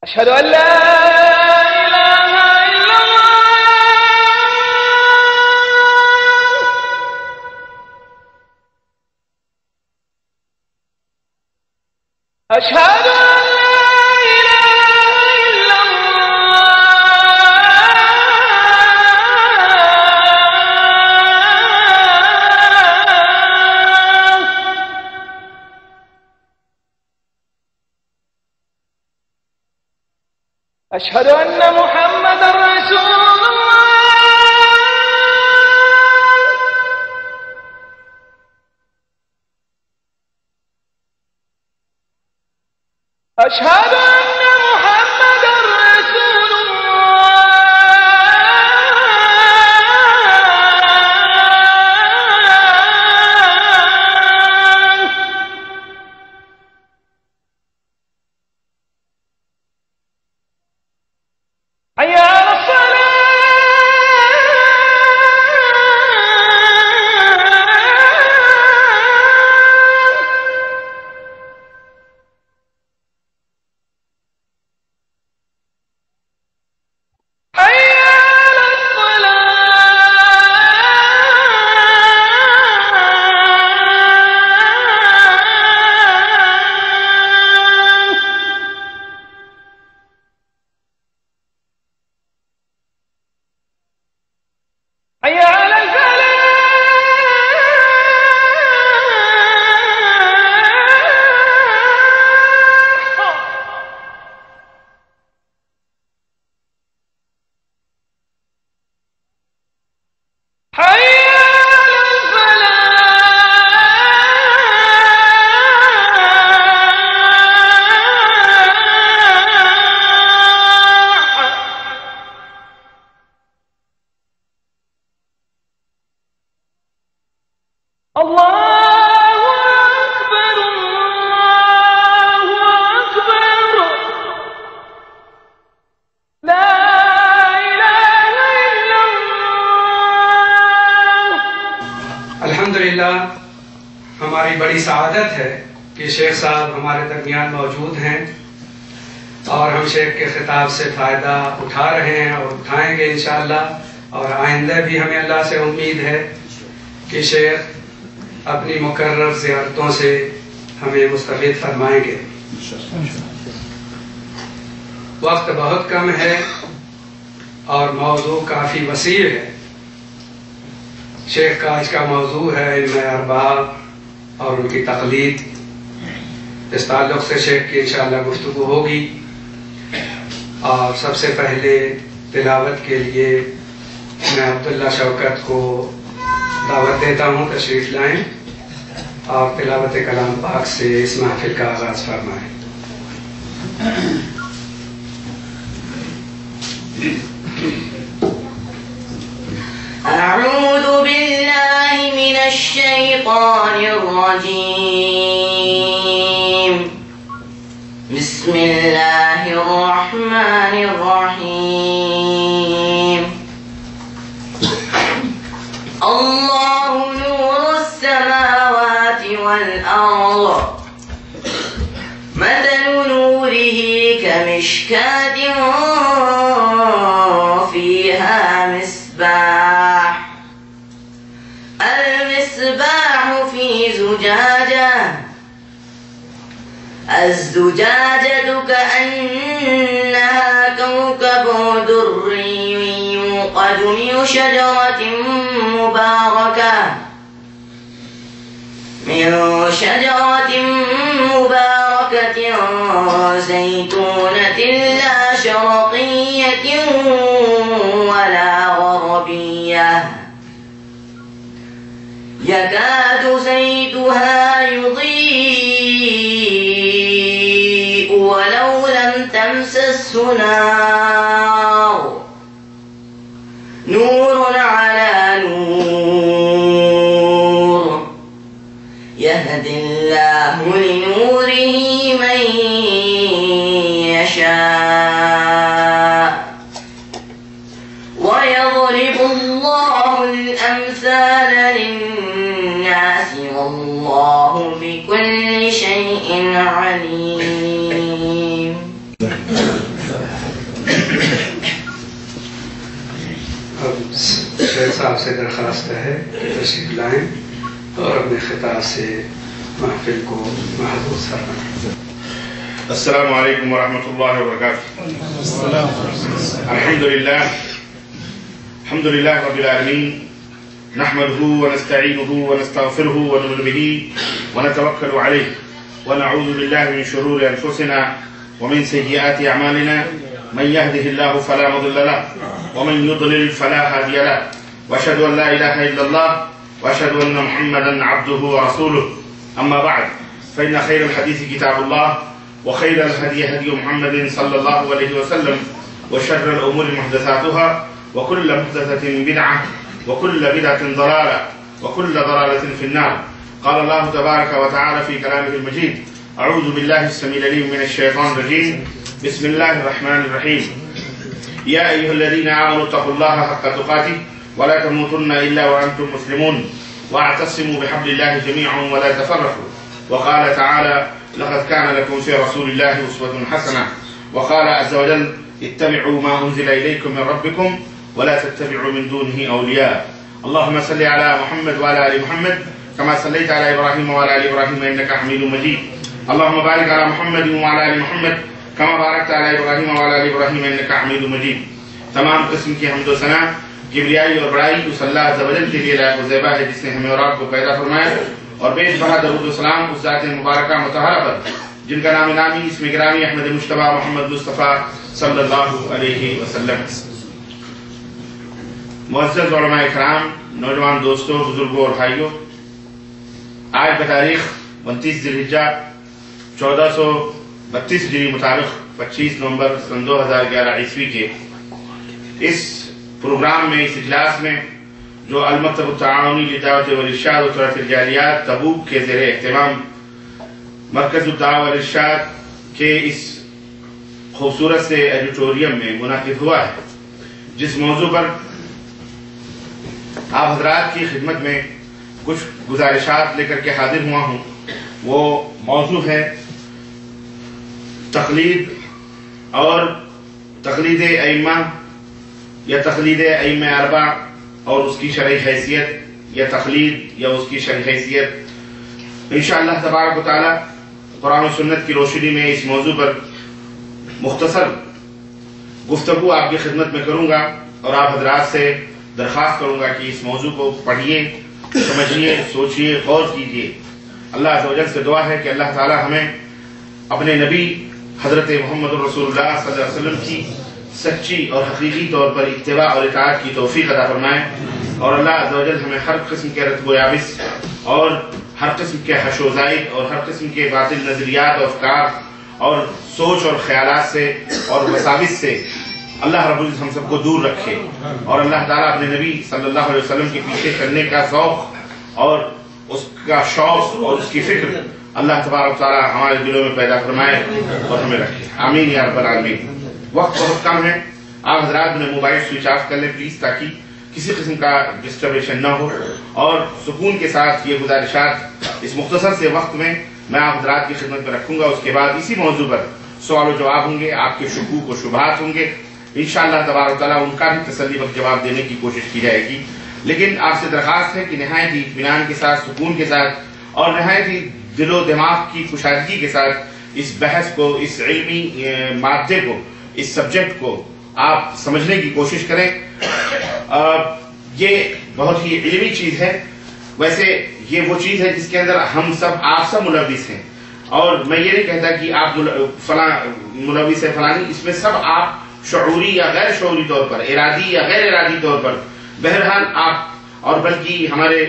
أشهد أن لا إله إلا الله أشهد أن لا إله إلا أشهد أن محمدًا رسول الله أشهد أن محمدًا رسول حي على الصلاة حي على حي على الفلاح حي على الله أكبر الله أكبر لا إله إلا الله. الحمدللہ ہماری بڑی سعادت ہے کہ شیخ صاحب ہمارے درمیان موجود ہیں اور ہم شیخ کے خطاب سے فائدہ اٹھا رہے ہیں اور اٹھائیں گے انشاءاللہ، اور آئندہ بھی ہمیں اللہ سے امید ہے کہ شیخ اپنی مقرر زیارتوں سے ہمیں مستفید فرمائیں گے۔ وقت بہت کم ہے اور موضوع کافی وسیع ہے۔ شیخ کا آج کا موضوع ہے علم ارباب اور ان کی تقلید۔ اس تعلق سے شیخ کی انشاءاللہ گفتگو ہوگی، اور سب سے پہلے تلاوت کے لیے میں عبداللہ شوکت کو دعوت دیتا ہوں تشریف لائیں اور تلاوت کلام پاک سے اس محفل کا آغاز فرمائیں۔ أعوذ بالله من الشيطان الرجيم بسم الله الرحمن الرحيم الله نور السماوات والأرض مثل نوره كمشكاة فيها مصباح المصباح في زجاجة الزجاجة كأنها كوكب دري يوقد من شجرة مباركة زيتونة لا شرقية ولا غربية يكاد زيتها يضيء ولو لم تمسسه نار نور على نور يهدي الله لنوره من يشاء ويضرب الله الأمثال للناس والله بكل شيء عليم. اب شیخ صاحب سے درخواست ہے کہ تشریف لائیں اور اپنے خطاب سے محفل کو محظوظ فرمائیں. السلام علیکم ورحمۃ اللہ وبرکاتہ. الحمد للہ رب العالمین نحمده ونستعینه ونستغفره ونؤمن به ونتوکل علیہ ونعوذ باللہ من شرور انفسنا ومن سیئات اعمالنا من يهده الله فلا مضل له ومن يضلل فلا هادي له واشهد ان لا اله الا الله واشهد ان محمدا عبده ورسوله. اما بعد فان خير الحديث كتاب الله وخير الهدي هدي محمد صلى الله عليه وسلم وشر الامور محدثاتها وكل محدثة بدعة وكل بدعة ضلالة وكل ضلالة في النار. قال الله تبارك وتعالى في كلامه المجيد: أعوذ بالله السميع العليم من الشيطان الرجيم. بسم الله الرحمن الرحيم. يا أيها الذين آمنوا اتقوا الله حق تقاته ولا تموتن إلا وأنتم مسلمون واعتصموا بحبل الله جميعا ولا تفرقوا. وقال تعالى: لقد كان لكم في رسول الله أسوة حسنة. وقال عز وجل: اتبعوا ما أنزل إليكم من ربكم ولا تتبعوا من دونه أولياء. اللهم صل على محمد وعلى آل محمد كما صليت على إبراهيم وعلى آل إبراهيم إنك حميد مجيد. اللهم بارك على محمد وعلى آل محمد كما باركت على إبراهيم وعلى آل إبراهيم إنك حميد مجيد. تمام قسم کی حمد و ثنا کبریائی اور بڑائی اس اللہ عز و جل کے لیے لائق و زیبا ہے جس نے ہمیں اور آپ کو پیدا فرمایا، اور بیش بہا درود و سلام اس ذات مبارکہ مطہرہ پر جن کا نام نامی اسم گرامی احمد مجتبیٰ محمد مصطفیٰ صلی اللہ علیہ وسلم. معزز علماء اکرام، نوجوان دوستوں، بزرگوں اور بھائیوں، آج بتاریخ 29 ذی الحجہ 1432 ہجری مطابق 25 نومبر سن 2011 عیسوی کے اس پروگرام میں، اس اجلاس میں، جو المکتب التعاونی للدعوۃ والارشاد و تربیت الجالیات تبوک کے زیر اہتمام مرکز الدعوۃ والارشاد کے اس خوبصورت سے ایڈیٹوریم میں منعقد ہوا ہے، جس موضوع پر آپ حضرات کی خدمت میں کچھ گزارشات لے کر کے حاضر ہوا ہوں. وہ موضوع ہے تقلید اور تقلید ائمہ یا تقلید ائمہ اربع اور اس کی شرعی حیثیت، یا تقلید یا اس کی شرعی حیثیت. انشاءاللہ تبارک و تعالی قرآن و سنت کی روشنی میں اس موضوع پر مختصر گفتگو آپ کی خدمت میں کروں گا، اور آپ حضرات سے درخواست کروں گا کہ اس موضوع کو پڑھیے، سمجھیے، سوچیے، غور کیجیے. اللہ عز و جل سے دعا ہے کہ اللہ تعالی ہمیں اپنے نبی حضرت محمد رسول اللہ صلی اللہ علیہ وسلم کی سچی اور حقیقی طور پر اتباع اور اطاعت کی توفیق عطا فرمائے، اور اللہ عز و جل ہمیں ہر قسم کے رتب و یابس اور ہر قسم کے حش و زائد اور ہر قسم کے باطل نظریات اور افکار اور سوچ اور خیالات سے اور وساوس سے اللہ رب العزت ہم سب کو دور رکھے، اور اللہ تعالیٰ اپنے نبی صلی اللہ علیہ وسلم کے پیچھے چلنے کا ذوق اور اس کا شوق اور اس کی فکر اللہ تبارک تعالیٰ ہمارے دلوں میں پیدا فرمائے اور ہمیں رکھے. آمین یا رب العالمین. وقت بہت کم ہے، آپ حضرات نے موبائل سوئچ آف کر لیں پلیز، تاکہ کسی قسم کا ڈسٹربیشن نہ ہو، اور سکون کے ساتھ یہ گزارشات اس مختصر سے وقت میں آپ حضرات کی خدمت میں رکھوں گا. اس کے بعد اسی موضوع پر سوال و جواب ہوں گے، آپ کے شکوک و شبہات ہوں گے، انشاءاللہ تبارک تعالیٰ ان کا بھی تسلی بخش جواب دینے کی کوشش کی جائے گی. لیکن آپ سے درخواست ہے کہ نہایت ہی اطمینان کے ساتھ، سکون کے ساتھ اور نہایت ہی دل و دماغ کی کشادگی کے ساتھ اس بحث کو، اس علمی مادے کو، اس سبجیکٹ کو آپ سمجھنے کی کوشش کریں. یہ بہت ہی علمی چیز ہے. ویسے یہ وہ چیز ہے جس کے اندر ہم سب، آپ سب ملوث ہیں، اور میں یہ نہیں کہتا کہ آپ فلاں ملوث ہے فلانی، اس میں سب آپ شعوری یا غیر شعوری طور پر، ارادی یا غیر ارادی طور پر، بہرحال آپ، اور بلکہ ہمارے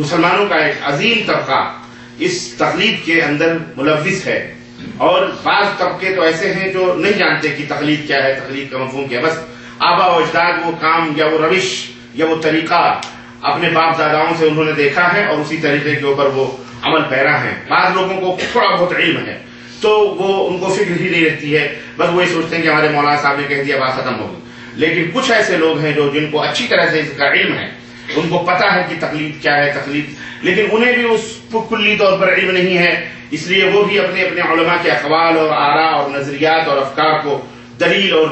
مسلمانوں کا ایک عظیم طبقہ اس تقلید کے اندر ملوث ہے. اور بعض طبقے تو ایسے ہیں جو نہیں جانتے کہ تقلید کیا ہے، تقلید کا مفہوم کیا ہے. بس آبا و اجداد وہ کام یا وہ روش یا وہ طریقہ اپنے باپ داداؤں سے انہوں نے دیکھا ہے اور اسی طریقے کے اوپر وہ عمل پیرا ہیں. بعض لوگوں کو تھوڑا بہت علم ہے تو وہ ان کو فکر ہی نہیں رہتی ہے، بس وہی سوچتے ہیں کہ ہمارے مولانا صاحب نے کہہ دیا بات ختم ہو گئی. لیکن کچھ ایسے لوگ ہیں جو جن کو اچھی طرح سے اس کا علم ہے، ان کو پتا ہے کہ تقلید کیا ہے تقلید، لیکن انہیں بھی اس کلی طور پر علم نہیں ہے. اس لیے وہ بھی اپنے اپنے علماء کے اقوال اور آراء اور نظریات اور افکار کو دلیل اور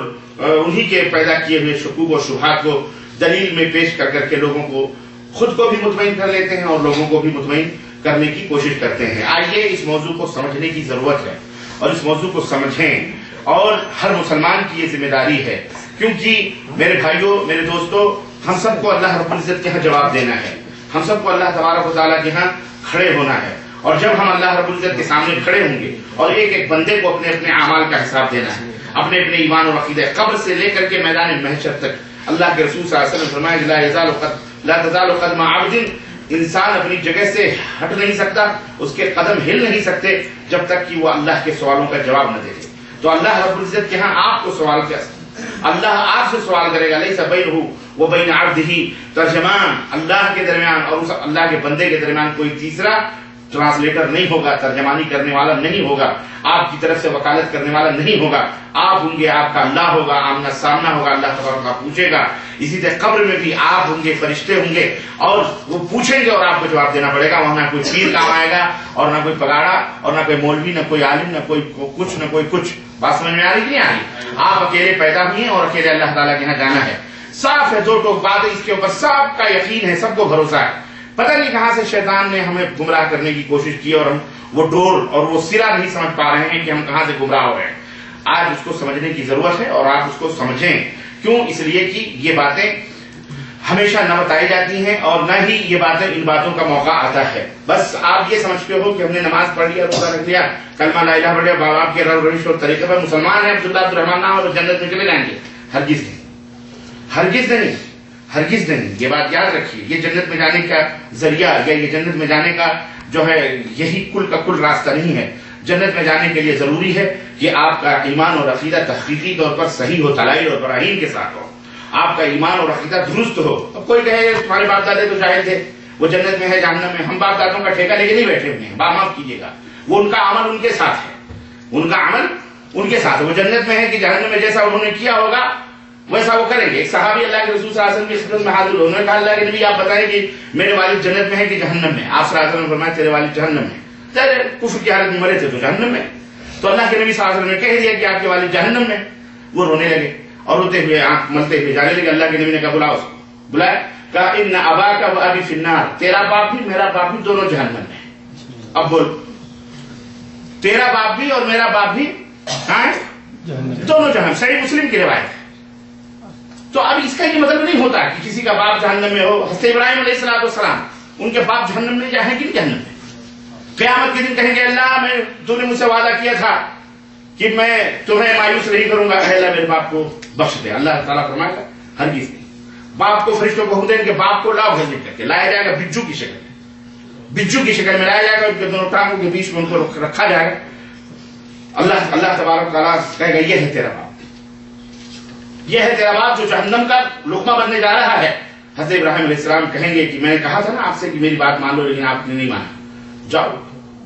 انہی کے پیدا کیے ہوئے شکوک اور شبہات کو دلیل میں پیش کر کر کے لوگوں کو خود کو بھی مطمئن کر لیتے ہیں اور لوگوں کو بھی مطمئن کرنے کی کوشش کرتے ہیں. آئیے اس موضوع کو سمجھنے کی ضرورت ہے اور اس موضوع کو سمجھیں، اور ہر مسلمان کی یہ ذمہ داری ہے، کیونکہ میرے بھائیوں، میرے دوستوں، ہم سب کو اللہ رب العزت کے ہاں جواب دینا ہے. ہم سب کو اللہ تبارک و تعالیٰ کے ہاں کھڑے ہونا ہے، اور جب ہم اللہ رب العزت کے سامنے کھڑے ہوں گے اور ایک ایک بندے کو اپنے اپنے اعمال کا حساب دینا ہے، اپنے اپنے ایمان اور عقیدہ، قبر سے لے کر کے میدان محشر تک. اللہ کے رسول صلی اللہ علیہ وسلم فرمایا لا تزال قدم عبد، انسان اپنی جگہ سے ہٹ نہیں سکتا، اس کے قدم ہل نہیں سکتے جب تک کہ وہ اللہ کے سوالوں کا جواب نہ دے. تو اللہ رب العزت کے ہاں آپ کو سوال کیا، اللہ آپ سے سوال کرے گا. لیس بینہ و بین عبدہ ترجمان، اللہ کے درمیان اور اس اللہ کے بندے کے درمیان کوئی تیسرا ٹرانسلیٹر نہیں ہوگا، ترجمانی کرنے والا نہیں ہوگا، آپ کی طرف سے وکالت کرنے والا نہیں ہوگا. آپ ہوں گے، آپ کا اللہ ہوگا، آمنا سامنا ہوگا، اللہ تبارک پوچھے گا. اسی طرح قبر میں بھی آپ ہوں گے، فرشتے ہوں گے اور وہ پوچھیں گے اور آپ کو جواب دینا پڑے گا. وہاں نہ کوئی پیر کام آئے گا اور نہ کوئی پگاڑا اور نہ کوئی مولوی، نہ کوئی عالم، نہ کوئی کچھ، نہ کوئی کچھ. بات سمجھ میں آ رہی کہ نہیں آ رہی؟ آپ اکیلے پیدا ہوئے ہیں اور اکیلے اللہ تعالیٰ کے یہاں جانا ہے. صاف ہے، دو ٹوک بات ہے، اس کے اوپر سب کا یقین ہے، سب کو بھروسہ ہے. پتہ نہیں کہاں سے شیطان نے ہمیں گمراہ کرنے کی کوشش کی اور ہم وہ ڈور اور وہ سرا نہیں سمجھ پا رہے ہیں کہ ہم کہاں سے گمراہ ہو رہے ہیں. آج اس کو سمجھنے کی ضرورت ہے اور آپ اس کو سمجھیں. کیوں؟ اس لیے کہ یہ باتیں ہمیشہ نہ بتائی جاتی ہیں اور نہ ہی یہ باتیں ان باتوں کا موقع آتا ہے. بس آپ یہ سمجھتے ہو کہ ہم نے نماز پڑھ لیا، روزہ رکھ لیا، کلمہ لا الہ پڑھ لیا، باپ باپ کے روش اور طریقے پر مسلمان ہیں، عبداللہ عبدالرحمان نام اور جنت میں چلے جائیں گے. ہرگز نہیں، ہرگز نہیں، ہرگز نہیں. یہ بات یاد رکھیے، یہ جنت میں جانے کا ذریعہ یا یہ جنت میں جانے کا جو ہے یہی کل کا کل راستہ نہیں ہے. جنت میں جانے کے لیے ضروری ہے کہ آپ کا ایمان اور عقیدہ تحقیقی طور پر صحیح ہو، دلائل اور براہین کے ساتھ ہو، آپ کا ایمان اور عقیدہ درست ہو. اب کوئی کہے تمہارے باپ دادے تو جاہل تھے، وہ جنت میں ہے جہنم میں. ہم باپ دادوں کا ٹھیکہ لے کے نہیں بیٹھے ہوئے ہیں، معاف کیجیے گا. وہ ان کا عمل ان کے ساتھ ہے، ان کا عمل ان کے ساتھ. وہ جنت میں ہے کہ جہنم میں جیسا انہوں نے کیا ہوگا ویسا وہ کریں گے. ایک صحابی اللہ کے رسول صلی اللہ علیہ وسلم کی خدمت میں حاضر ہوئے، انہوں نے کہا اللہ کے نبی آپ بتائیں کہ میرے والد جنت میں ہے کہ جہنم میں؟ آپ صلی اللہ علیہ وسلم نے فرمایا تیرے والد جہنم میں. تیرے کفر کی حالت میں مرے تھے تو جہنم میں. تو اللہ کے نبی صلی اللہ علیہ وسلم نے کہہ دیا کہ آپ کے والد جہنم میں. وہ رونے لگے اور روتے ہوئے آنکھ ملتے ہوئے جانے لگے. اللہ کے نبی نے کہا بلاؤ اس کو. بلایا، کہا ان اباک و ابی فی النار، تیرا باپ بھی میرا باپ بھی دونوں جہنم میں. اب بول، تیرا باپ بھی اور میرا باپ بھی دونوں جہنم. صحیح مسلم کی روایت ہے. تو اب اس کا یہ مطلب نہیں ہوتا کہ کسی کا باپ جہنم میں ہو. حضرت ابراہیم علیہ السلام ان کے باپ جہنم میں جائیں کہ نہیں جہنم میں؟ قیامت کے دن کہیں گے اللہ تو نے مجھ سے وعدہ کیا تھا کہ میں تمہیں مایوس نہیں کروں گا، اے اللہ میرے باپ کو بخش دے. اللہ تعالیٰ فرمائے گا ہرگز نہیں. باپ کو فرشتوں کو حکم دیں کہ باپ کو لاؤ گھسیٹ کر کے لایا جائے گا بجو کی شکل میں، بجو کی شکل میں لایا جائے گا، ان کے دونوں ٹانگوں کے بیچ میں ان کو رکھا جائے گا. اللہ تبارک تعالیٰ کہے گا یہ ہے تیرا باپ، یہ ہے تیرا باپ جو جہنم کا لقمہ بننے جا رہا ہے. حضرت ابراہیم علیہ السلام کہیں گے کہ میں نے کہا تھا نا آپ سے کہ میری بات مان لو، لیکن آپ نے نہیں مانا. جاؤ.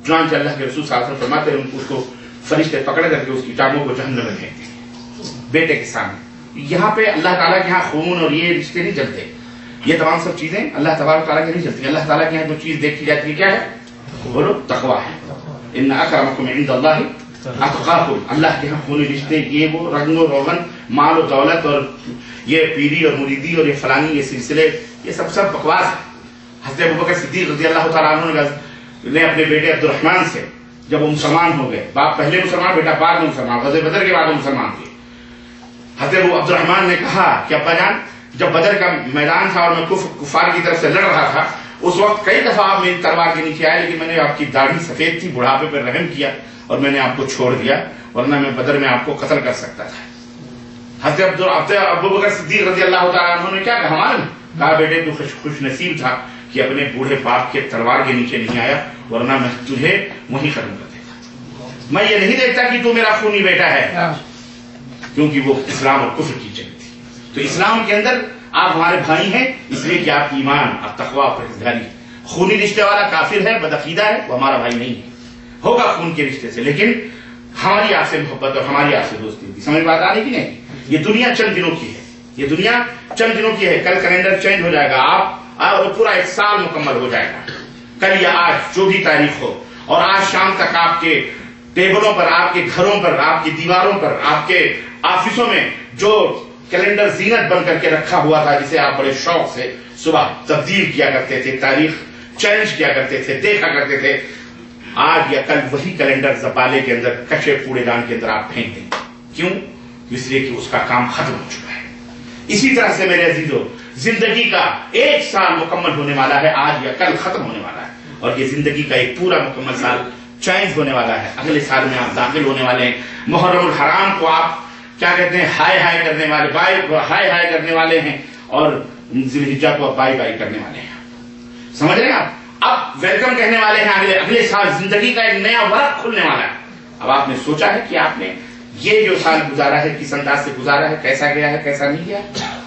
چنانچہ اللہ کے رسول صلی اللہ علیہ وسلم فرماتے ہیں اس کو فرشتے پکڑ کر کے اس کی ٹانگوں کو جہنم میں پھینکتے ہیں بیٹے کے سامنے. یہاں پہ اللہ تعالیٰ کے یہاں خون اور یہ رشتے نہیں جلتے، یہ تمام سب چیزیں اللہ تبارک تعالیٰ کی نہیں جلتی. اللہ تعالیٰ کے یہاں جو چیز دیکھی جاتی ہے کیا ہے؟ بولو تقویٰ ہے. ان اکرمکم عند اللہ اتقاکم. اللہ کے یہاں خونی رشتے، یہ وہ رنگ و روغن، مال و دولت اور یہ پیری اور مریدی اور یہ فلانی، یہ سلسلے، یہ سب بکواس ہے. حضرت ابوبکر صدیق رضی اللہ تعالیٰ عنہ نے اپنے بیٹے عبد الرحمن سے جب وہ مسلمان ہو گئے، باپ پہلے مسلمان، بیٹا بعد میں مسلمان، غزوہ بدر کے بعد وہ مسلمان ہوئے. حضرت عبد الرحمن نے کہا کہ ابا جان جب بدر کا میدان تھا اور میں کفار کی طرف سے لڑ رہا تھا، اس وقت کئی دفعہ آپ میری تلوار کے نیچے آئے، لیکن میں نے آپ کی داڑھی سفید تھی، بڑھاپے پر رحم کیا اور میں نے آپ کو چھوڑ دیا، ورنہ میں بدر میں آپ کو قتل کر سکتا تھا. حضرت ابوبکر صدیق رضی اللہ تعالیٰ عنہ نے کیا کہا معلوم؟ کہا بیٹے تو خوش نصیب تھا کہ اپنے بوڑھے باپ کے تلوار کے نیچے نہیں آیا، ورنہ میں تجھے وہیں ختم کر دیتا. میں یہ نہیں دیکھتا کہ تو میرا خونی بیٹا ہے، کیونکہ وہ اسلام اور کفر کی جنگ تھی۔ تو اسلام کے اندر آپ ہمارے بھائی ہیں اس لیے کہ آپ کی ایمان، آپ تقویٰ اور پرہیزگاری۔ خونی رشتے والا کافر ہے، بدعقیدہ ہے، وہ ہمارا بھائی نہیں ہے، ہوگا خون کے رشتے سے، لیکن ہماری آپ سے محبت اور ہماری آپ سے دوستی ہوگی۔ سمجھ بات آ رہی کہ نہیں؟ یہ دنیا چند دنوں کی ہے، یہ دنیا چند دنوں کی ہے، کل کیلنڈر چینج ہو جائے گا، اور پورا ایک سال مکمل ہو جائے گا، کل یا آج جو بھی تاریخ ہو، اور آج شام تک آپ کے ٹیبلوں پر، آپ کے گھروں پر، آپ کی دیواروں پر، آپ کے آفسوں میں جو کیلنڈر زینت بن کر کے رکھا ہوا تھا، جسے آپ بڑے شوق سے صبح تبدیل کیا کرتے تھے، تاریخ چینج کیا کرتے تھے، دیکھا کرتے تھے، آج یا کل وہی کیلنڈر زبالے کے اندر، کچے کوڑے دان کے اندر آپ پھینک دیں۔ کیوں؟ اس لیے کہ اس کا کام ختم ہو چکا ہے۔ اسی طرح سے میرے عزیزو، زندگی کا ایک سال مکمل ہونے والا ہے، آج یا کل ختم ہونے والا ہے، اور یہ زندگی کا ایک پورا مکمل سال چینج ہونے والا ہے۔ اگلے سال میں آپ داخل ہونے والے ہیں، محرم الحرام کو آپ کیا کہتے ہیں، ہائے ہائے کرنے والے، ہائے ہائے کرنے والے ہیں، اور ذی الحجہ کو آپ بائی بائی کرنے والے ہیں۔ سمجھ رہے ہیں آپ؟ اب ویلکم کہنے والے ہیں، اگلے سال زندگی کا ایک نیا ورق کھلنے والا ہے۔ اب آپ نے سوچا ہے کہ آپ نے یہ جو سال گزارا ہے کس انداز سے گزارا ہے، کیسا گیا ہے، کیسا نہیں گیا؟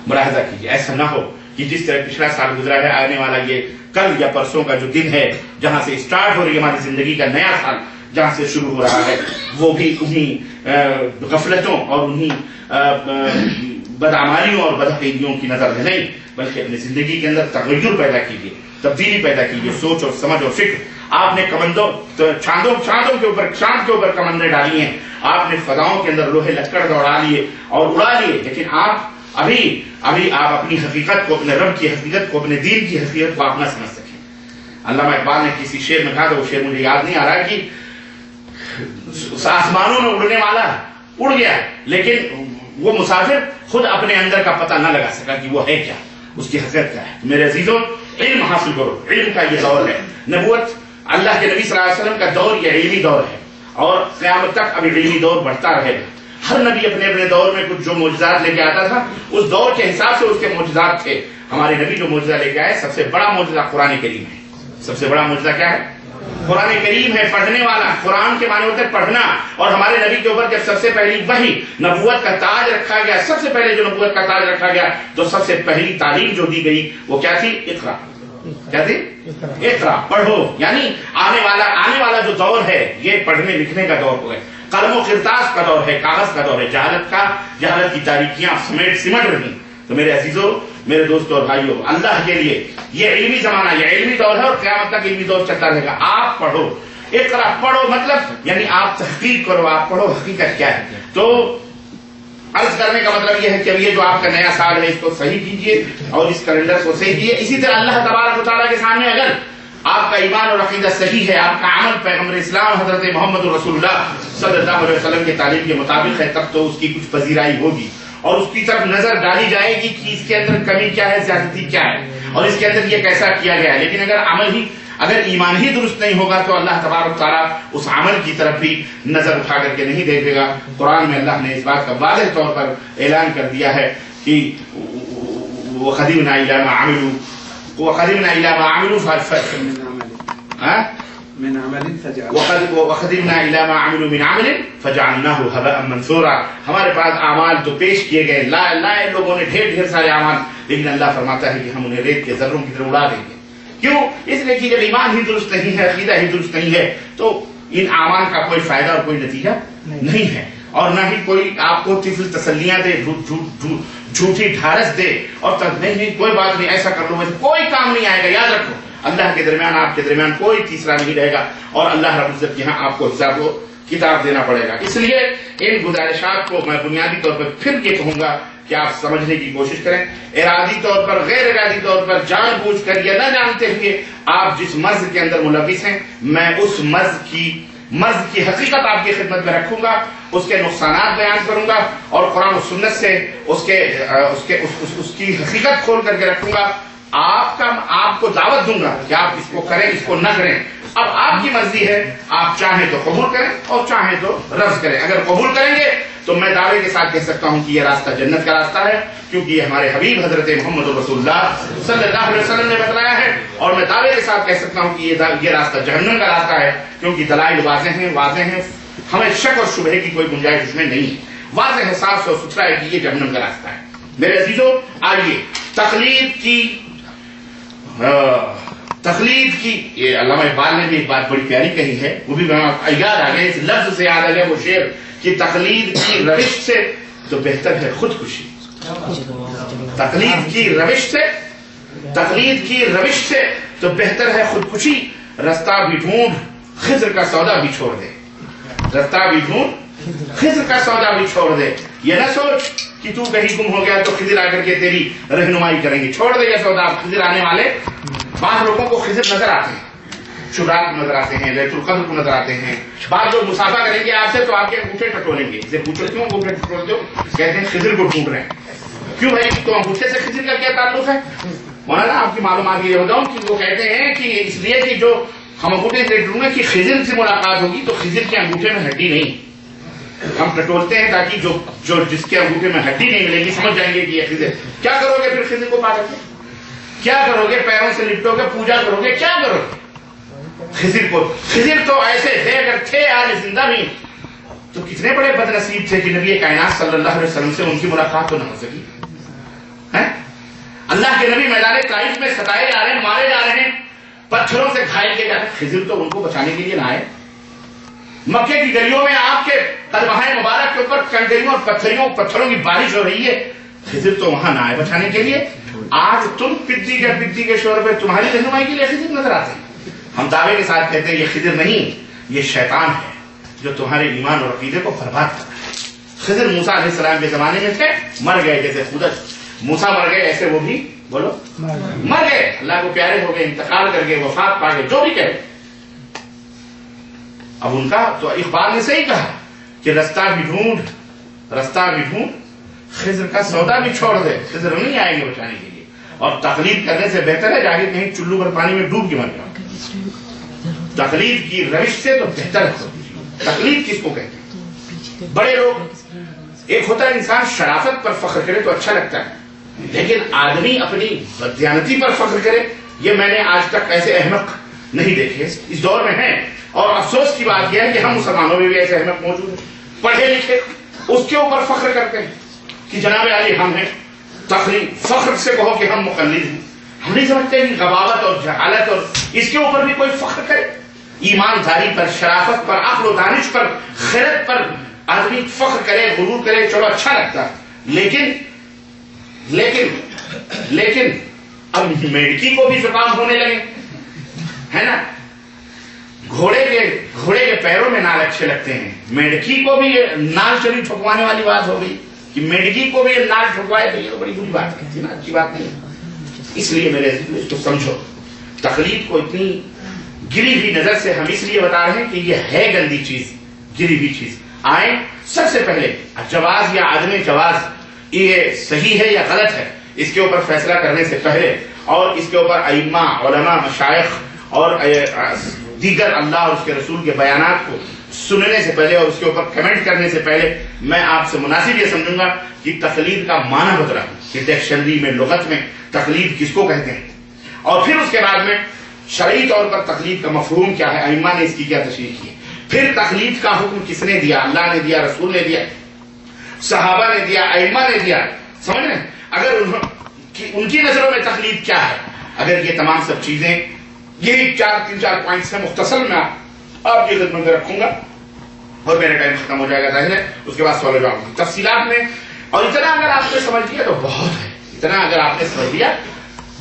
ملاحظہ کیجیے، ایسا نہ ہو کہ جس طرح پچھلا سال گزرا ہے، آنے والا یہ کل یا پرسوں کا جو دن ہے، جہاں سے اسٹارٹ ہو رہی ہے ہماری زندگی کا نیا سال، جہاں سے شروع ہو رہا ہے، وہ بھی انہی غفلتوں اور انہی بدعمالیوں اور بدعقیدیوں کی نظر میں نہیں، بلکہ اپنی زندگی کے اندر تغیر پیدا کیجیے، تبدیلی پیدا کیجیے، سوچ اور سمجھ اور فکر۔ آپ نے چاندوں کے اوپر کمندیں ڈالی ہیں، آپ نے فضاؤں کے اندر لوہے لکڑ دوڑا لیے اور اڑا لیے، لیکن آپ ابھی آپ اپنی حقیقت کو، اپنے رب کی حقیقت کو، اپنے دین کی حقیقت کو آپ نہ سمجھ سکیں۔ علامہ اقبال نے کسی شعر میں کہا تھا، وہ شعر مجھے یاد نہیں آ رہا، کہ آسمانوں میں اڑنے والا اڑ گیا، لیکن وہ مسافر خود اپنے اندر کا پتہ نہ لگا سکا کہ وہ ہے کیا، اس کی حقیقت کیا ہے۔ میرے عزیزوں، علم حاصل کرو، علم کا یہ دور ہے۔ نبوت، اللہ کے نبی صلی اللہ علیہ وسلم کا دور یہ علمی دور ہے، اور قیامت تک ابھی علمی دور بڑھتا رہے گا۔ ہر نبی اپنے اپنے دور میں کچھ جو معجزات لے کے آتا تھا، اس دور کے حساب سے اس کے معجزات تھے۔ ہمارے نبی جو معجزہ لے کے آئے، سب سے بڑا معجزہ قرآن کریم ہے۔ سب سے بڑا معجزہ کیا ہے؟ قرآن کریم ہے، پڑھنے والا۔ قرآن کے معنی ہوتے ہیں پڑھنا، اور ہمارے نبی کے اوپر جب سب سے پہلی وحی نبوت کا تاج رکھا گیا، سب سے پہلے جو نبوت کا تاج رکھا گیا، تو سب سے پہلی تعلیم جو دی گئی وہ کیا تھی؟ اقرا۔ کیا تھی؟ اقرا، پڑھو۔ یعنی آنے والا جو دور ہے، یہ پڑھنے لکھنے کا دور ہے، قلم و خرطاس کا دور ہے، کاغذ کا دور ہے، جہالت کی تاریکیاں سمٹ رہی۔ تو میرے عزیزوں، میرے دوستوں اور بھائیوں، اللہ کے لیے یہ علمی زمانہ، یہ علمی دور ہے، اور قیامت تک علمی دور چلتا رہے گا۔ آپ پڑھو، اقرا پڑھو، مطلب یعنی آپ تحقیق کرو، آپ پڑھو حقیقت کیا ہے۔ تو عرض کرنے کا مطلب یہ ہے کہ اب یہ جو آپ کا نیا سال ہے، اس کو صحیح کیجیے اور اس کیلنڈر کو صحیح کیجیے۔ اسی طرح اللہ تبارک و تعالیٰ کے سامنے اگر آپ کا ایمان اور عقیدہ صحیح ہے، آپ کا عمل پیغمبر اسلام حضرت محمد رسول اللہ صلی اللہ علیہ وسلم کے تعلیم کے مطابق ہے، تب تو اس کی کچھ پذیرائی ہوگی، اور اس کی طرف نظر ڈالی جائے گی کہ اس کے اندر کمی کیا ہے، زیادتی کیا ہے، اور اس کے اندر یہ کیسا کیا گیا ہے۔ لیکن اگر ایمان ہی درست نہیں ہوگا تو اللہ تبارک تعالیٰ اس عمل کی طرف بھی نظر اٹھا کر کے نہیں دیکھے گا۔ قرآن میں اللہ نے اس بات کا واضح طور پر اعلان کر دیا ہے کہ وَقَدِمْنَا إِلَىٰ مَا عَمِلُوا وَقَدِمْنَا إِلَىٰ مَا عَمِلُوا مِنْ عَمَلٍ فَجَعَلْنَاهُ هَبَاءً مَنْثُورًا۔ ہمارے پاس اعمال تو پیش کیے گئے، لائے لوگوں نے ڈھیر سارے اعمال، لیکن اللہ فرماتا ہے کہ ہم انہیں ریت کے ذروں کی طرح اڑا دیں گے۔ کیوں؟ اس لیے کہ جب ایمان ہی درست نہیں ہے، عقیدہ ہی درست نہیں ہے، تو ان اعمال کا کوئی فائدہ اور کوئی نتیجہ نہیں ہے، اور نہ ہی کوئی آپ کو طفل تسلیاں دے، جھوٹی ڈھارس دے، اور نہیں کوئی بات نہیں، ایسا کر لو، کوئی کام نہیں آئے گا۔ یاد رکھو، اللہ کے درمیان، آپ کے درمیان کوئی تیسرا نہیں رہے گا، اور اللہ رب العزت یہاں آپ کو حساب و کتاب دینا پڑے گا۔ اس لیے ان گزارشات کو میں بنیادی طور پر پھر یہ کہوں گا کہ آپ سمجھنے کی کوشش کریں، ارادی طور پر، غیر ارادی طور پر، جان بوجھ کر یا نہ جانتے ہوئے آپ جس مرض کے اندر ملوث ہیں، میں اس مرض کی حقیقت آپ کی خدمت میں رکھوں گا، اس کے نقصانات بیان کروں گا، اور قرآن و سنت سے اس کی حقیقت کھول کر کے رکھوں گا۔ آپ کو دعوت دوں گا کہ آپ اس کو کریں، اس کو نہ کریں۔ اب آپ کی مرضی ہے، آپ چاہیں تو قبول کریں اور چاہیں تو رفض کریں۔ اگر قبول کریں گے تو میں دعوے کے ساتھ کہہ سکتا ہوں کہ یہ راستہ جنت کا راستہ ہے، کیونکہ یہ ہمارے حبیب حضرت محمد رسول اللہ صلی اللہ علیہ وسلم نے بتلایا ہے، اور میں دعوے کے ساتھ کہہ سکتا ہوں کہ یہ راستہ جہنم کا راستہ ہے، کیونکہ دلائل واضح ہیں، ہمیں شک اور شبہ کی کوئی گنجائش اس میں نہیں ہے، واضح ہے، صاف اور ستھرا ہے کہ یہ جہنم کا راستہ ہے۔ میرے عزیزو، آئیے تقلید کی یہ علامہ اقبال نے بھی ایک بات بڑی پیاری کہی ہے، وہ بھی یاد آ گیا، اس لفظ سے یاد آ گیا وہ شعر کہ تقلید کی روش سے تو بہتر ہے خودکشی، تقلید کی روش سے تو بہتر ہے خودکشی، رستہ بھی ڈھونڈ خضر کا سودا بھی چھوڑ دے، رستہ بھی ڈھونڈ خضر کا سودا بھی چھوڑ دے، یہ نہ سوچ کہ تو کہیں گم ہو گیا تو خضر آ کر کے تیری رہنمائی کریں گے، چھوڑ دے یہ سودا۔ خضر آنے والے بعض لوگوں کو خضر نظر آتے ہیں، شبرات کو نظر آتے ہیں، لیلۃ القدر کو نظر آتے ہیں، بعض لوگ مسافہ کریں گے آپ سے تو آپ کے انگوٹھے ٹٹولیں گے، اسے پوچھو کیوں انگوٹھے ٹٹولتے ہو؟ کہتے ہیں خضر کو ڈھونڈ رہے ہیں۔ کیوں بھائی، تو انگوٹھے سے خضر کا کیا تعلق ہے؟ مولانا آپ کی معلومات یہ بتاؤں کہ وہ کہتے ہیں کہ اس لیے کہ جو ہم انگوٹھے سے ڈھونڈیں گے کہ خضر سے ملاقات ہوگی تو خضر کے انگوٹھے میں ہڈی نہیں، ہم ٹٹولتے ہیں تاکہ جو جس کے انگوٹھے میں ہڈی نہیں ملے گی سمجھ جائیں گے کہ یہ خضر۔ کیا کرو گے پھر خضر کو پا کر کے؟ کیا کرو گے؟ پیروں سے لپٹو گے، پوجا کرو گے، کیا کرو گے خضر کو؟ خضر تو ایسے تھے، اگر تھے آج زندہ بھی تو کتنے بڑے بد نصیب تھے کہ نبی کائنات صلی اللہ علیہ وسلم سے ان کی ملاقات تو نہ ہو سکی۔ اللہ کے نبی میدان طائف میں ستائے جا رہے ہیں، مارے جا رہے ہیں، پتھروں سے گھائل کیے جا رہے ہیں، خضر تو ان کو بچانے کے لیے نہ آئے۔ مکے کی گلیوں میں آپ کے قدمہائے مبارک کے اوپر کنکریوں اور پتھروں کی بارش ہو رہی ہے، خضر تو وہاں نہ آئے بچانے کے لیے۔ آج تم پدی کے شور پہ تمہاری رہنمائی کے لیے خضر نظر آتے ہیں۔ ہم دعوے کے ساتھ کہتے ہیں یہ خضر نہیں، یہ شیطان ہے جو تمہارے ایمان اور عقیدے کو برباد کر رہا ہے۔ خضر موسیٰ علیہ السلام کے زمانے میں تھے، مر گئے، جیسے خودت موسیٰ مر گئے ایسے وہ بھی بولو مر گئے، اللہ کو پیارے ہو گئے، انتقال کر گئے، وفات پا گئے، جو بھی کہے۔ اب ان کا تو اقبال نے صحیح کہا کہ رستہ بھی ڈھونڈ خضر کا سودا بھی چھوڑ دے، خضر نہیں آئیں گے بچانے کے لیے، اور تقلید کرنے سے بہتر ہے جا کے کہیں چلو بھر پانی میں ڈوب کے مر جاؤ۔ تقلید کی روش سے تو بہتر ہے۔ تقلید کس کو کہتے ہیں؟ بڑے لوگ، ایک ہوتا ہے انسان شرافت پر فخر کرے تو اچھا لگتا ہے، لیکن آدمی اپنی بددیانتی پر فخر کرے، یہ میں نے آج تک ایسے احمق نہیں دیکھے اس دور میں ہیں۔ اور افسوس کی بات یہ ہے کہ ہم مسلمانوں میں بھی ایسے احمق موجود ہیں، پڑھے لکھے اس کے اوپر فخر کرتے ہیں کہ جناب علی ہم ہیں، تقلید فخر سے کہو کہ ہم مقلد ہیں۔ ہم نہیں سمجھتے کہ غباوت اور جہالت اور اس کے اوپر بھی کوئی فخر کرے؟ ایمانداری پر، شرافت پر، عقل و دانش پر، خیرت پر آدمی فخر کرے، غرور کرے، چلو اچھا لگتا ہے، لیکن اب میڈکی کو بھی زکام ہونے لگے، ہے نا؟ گھوڑے کے پیروں میں نال اچھے لگتے ہیں، میڈکی کو بھی یہ نال چلی ٹھکوانے والی بات ہو گئی کہ میڈکی کو بھی یہ نال ٹھکوائے، تو یہ تو بڑی بری بات ہے نا، اچھی بات نہیں۔ اس لیے میرے اس کو سمجھو، تقلید کو اتنی گری ہوئی نظر سے ہم اس لیے بتا رہے ہیں کہ یہ ہے گندی چیز، گری ہوئی چیز۔ آئیں سب سے پہلے جواز یا عدم جواز یہ صحیح ہے یا غلط ہے، اس کے اوپر فیصلہ کرنے سے پہلے، اور اس کے اوپر ائمہ، علماء، مشائخ اور دیگر اللہ اور اس کے رسول کے بیانات کو سننے سے پہلے اور اس کے اوپر کمنٹ کرنے سے پہلے میں آپ سے مناسب یہ سمجھوں گا کہ تقلید کا معنی بتلا کہ ڈکشنری میں، لغت میں تقلید کس کو کہتے ہیں، اور پھر اس کے بعد میں شرعی طور پر تقلید کا مفہوم کیا ہے، ائمہ نے اس کی کیا تشریح کی ہے، پھر تقلید کا حکم کس نے دیا، اللہ نے دیا، رسول نے دیا، صحابہ نے دیا، ائمہ نے دیا، سمجھ رہے ہیں؟ اگر ان کی نظروں میں تقلید کیا ہے، اگر یہ تمام سب چیزیں، یہی تین چار پوائنٹس ہیں، مختصر میں آپ کی خدمت میں رکھوں گا اور میرا ٹائم ختم ہو جائے گا ظاہر ہے، اس کے بعد سوال جواب تفصیلات میں، اور اتنا اگر آپ نے سمجھ لیا تو بہت ہے، اتنا اگر آپ نے سمجھ لیا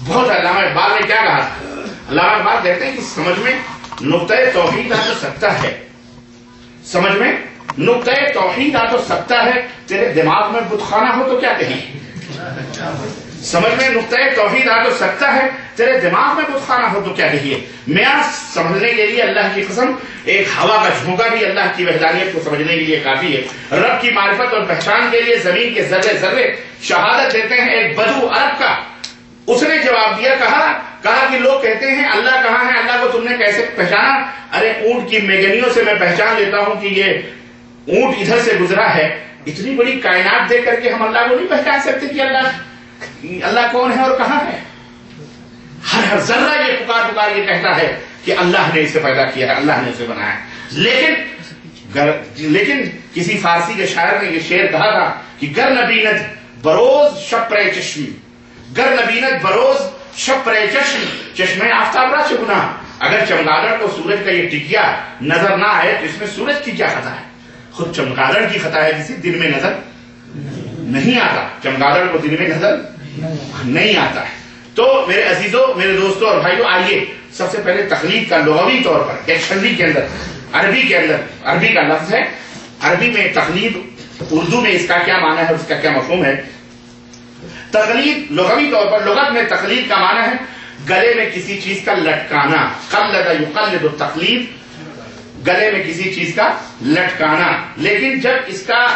بہت ہے۔ علامہ اقبال نے کیا کہا؟ علامہ اقبال کہتے ہیں کہ سمجھ میں نقطۂ توحید آ تو سکتا ہے، سمجھ میں نقطۂ توحید آ تو سکتا ہے، تیرے دماغ میں بت خانہ ہو تو کیا کہیں؟ سمجھ میں نقطۂ توحید آ تو سکتا ہے، تیرے دماغ میں بت خانہ ہو تو کیا کہیے۔ میاں سمجھنے کے لیے اللہ کی قسم ایک ہوا کا جھونکا بھی اللہ کی وحدانیت کو سمجھنے کے لیے کافی ہے۔ رب کی معرفت اور پہچان کے لیے زمین کے ذرے ذرے شہادت دیتے ہیں۔ ایک بدو عرب کا، اس نے جواب دیا، کہا کہ لوگ کہتے ہیں اللہ کہاں ہے، اللہ کو تم نے کیسے پہچانا؟ ارے اونٹ کی میگنیوں سے میں پہچان لیتا ہوں کہ یہ اونٹ ادھر سے گزرا ہے۔ اتنی بڑی کائنات دیکھ کر کے ہم اللہ کو نہیں پہچان سکتے کہ اللہ کون ہے اور کہاں ہے؟ ہر ذرہ یہ پکار یہ کہتا ہے کہ اللہ نے اسے پیدا کیا ہے، اللہ نے اسے بنایا ہے۔ لیکن لیکن کسی فارسی کے شاعر نے یہ شعر کہا تھا کہ گر نبیند بروز شپر چشم، گر نبیند بروز شپر چشم، چشمے آفتاب را چه گناہ. اگر چمگادڑ کو سورج کا یہ ٹکیا نظر نہ آئے تو اس میں سورج کی کیا خطا ہے؟ خود چمگادڑ کی خطا ہے جسے دن میں نظر نہیں آتا. چمگادڑ کو دن میں نظر نہیں آتا ہے. تو میرے عزیزوں، میرے دوستوں اور بھائیوں، آئیے سب سے پہلے تقلید کا لغوی طور پر ڈکشنری کے اندر، عربی کے اندر، عربی کا لفظ ہے، عربی میں تقلید، اردو میں اس کا کیا معنی ہے، اس کا کیا مفہوم ہے. تقلید لغوی طور پر لغت میں تقلید کا معنی ہے گلے میں کسی چیز کا لٹکانا. قلد یقلد التقلید، گلے میں کسی چیز کا لٹکانا. لیکن جب اس کا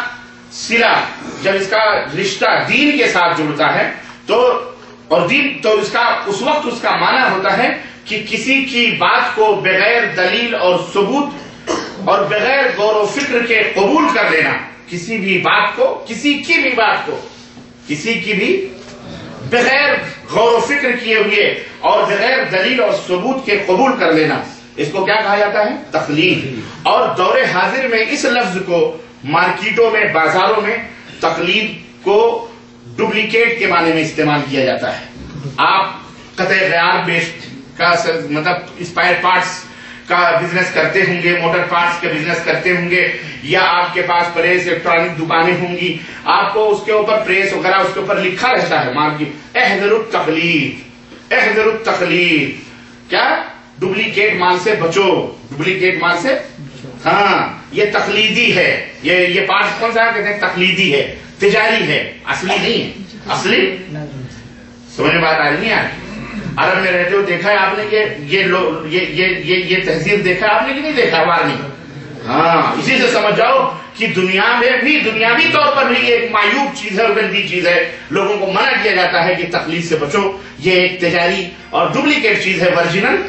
صلہ، جب اس کا رشتہ دین کے ساتھ جڑتا ہے اور دین تو اس وقت اس کا معنی ہوتا ہے کہ کسی کی بات کو بغیر دلیل اور ثبوت اور بغیر غور و فکر کے قبول کر لینا. کسی بھی بات کو، کسی کی بھی بغیر غور و فکر کیے ہوئے اور بغیر دلیل اور ثبوت کے قبول کر لینا، اس کو کیا کہا جاتا ہے؟ تقلید. اور دور حاضر میں اس لفظ کو مارکیٹوں میں، بازاروں میں تقلید کو ڈپلیکیٹ کے معنی میں استعمال کیا جاتا ہے. آپ قطع غیار کا مطلب اسپائر پارٹس کا بزنس کرتے ہوں گے، موٹر پارٹس کا بزنس کرتے ہوں گے، یا آپ کے پاس پریس الیکٹرانک دکانیں ہوں گی، آپ کو اس کے اوپر پریس وغیرہ اس کے اوپر لکھا رہتا ہے مارکیٹ، احذر التقلید، احذر التقلید. کیا؟ ڈپلیکیٹ مال سے بچو، ڈپلیکیٹ مال سے. ہاں، یہ تقلیدی ہے. یہ پارٹ کون سا کہتے ہیں؟ تقلیدی ہے، تجاری ہے، اصلی نہیں ہے. اصلی سمجھ میں بات آ رہی نہیں آ رہی؟ عرب میں رہتے ہو، دیکھا ہے آپ نے یہ تہذیب دیکھا ہے آپ نے کہ نہیں دیکھا؟ وارنی. ہاں، اسی سے سمجھ جاؤ کہ دنیا میں بھی، دنیاوی طور پر بھی ایک معیوب چیز ہے اور گندی چیز ہے. لوگوں کو منع کیا جاتا ہے کہ تقلید سے بچو، یہ ایک تجاری اور ڈپلیکیٹ چیز ہے، ورجنل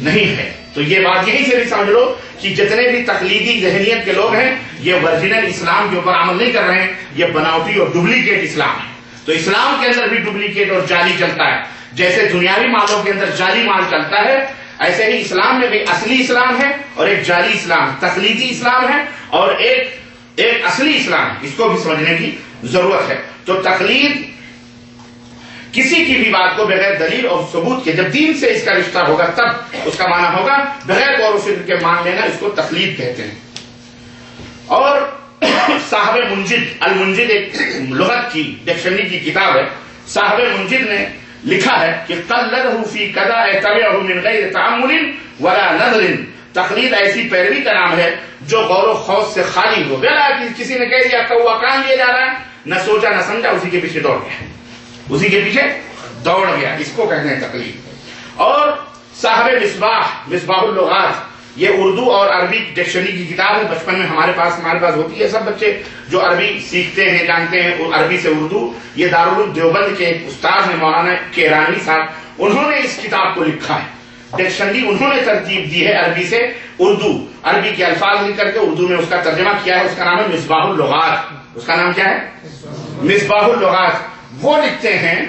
نہیں ہے. تو یہ بات یہیں سے بھی سمجھ لو کہ جتنے بھی تقلیدی ذہنیت کے لوگ ہیں یہ ورجنل اسلام کے اوپر عمل نہیں کر رہے ہیں، یہ بناوٹی اور ڈپلیکیٹ اسلام ہے. تو اسلام کے اندر بھی ڈپلیکیٹ اور جعلی چلتا ہے. جیسے دنیاوی مالوں کے اندر جعلی مال چلتا ہے، ایسے ہی اسلام میں بھی اصلی اسلام ہے اور ایک جعلی اسلام، تقلیدی اسلام ہے اور ایک اصلی اسلام. اس کو بھی سمجھنے کی ضرورت ہے. تو تقلید کسی کی بھی بات کو بغیر دلیل اور ثبوت کے، جب دین سے اس کا رشتہ ہوگا تب اس کا معنی ہوگا بغیر غور و فکر کے مان لینا، اس کو تقلید کہتے ہیں. اور صاحب منجد، المنجد ایک لغت کی ڈکشنری کی کتاب ہے. صاحب منجد نے لکھا ہے کہ قلدہ فی کذا یتبعہ من غیر تعمل ولا نظر. تقلید ایسی پیروی کا نام ہے جو غور و خوض سے خالی ہو. کسی نے کہہ دیا کوا کان لیا جا رہا ہے، نہ سوچا نہ سمجھا، اسی کے پیچھے دوڑ گیا، اسی کے پیچھے دوڑ گیا. اس کو کہتے ہیں تقلید. اور صاحب مصباح اللغات، یہ اردو اور عربی ڈکشنری کی کتاب ہے. بچپن میں ہمارے پاس ہوتی ہے. سب بچے جو عربی سیکھتے ہیں، جانتے ہیں عربی سے اردو، یہ دارالعلوم دیوبند کے ایک استاد ہیں مولانا کیرانی صاحب، انہوں نے اس کتاب کو لکھا ہے. ڈکشنری انہوں نے ترتیب دی ہے عربی سے اردو، عربی کے الفاظ لکھ کر کے اردو میں اس کا ترجمہ کیا ہے. اس کا نام ہے مصباح اللغات. اس کا نام کیا ہے؟ مصباح اللغات. وہ لکھتے ہیں،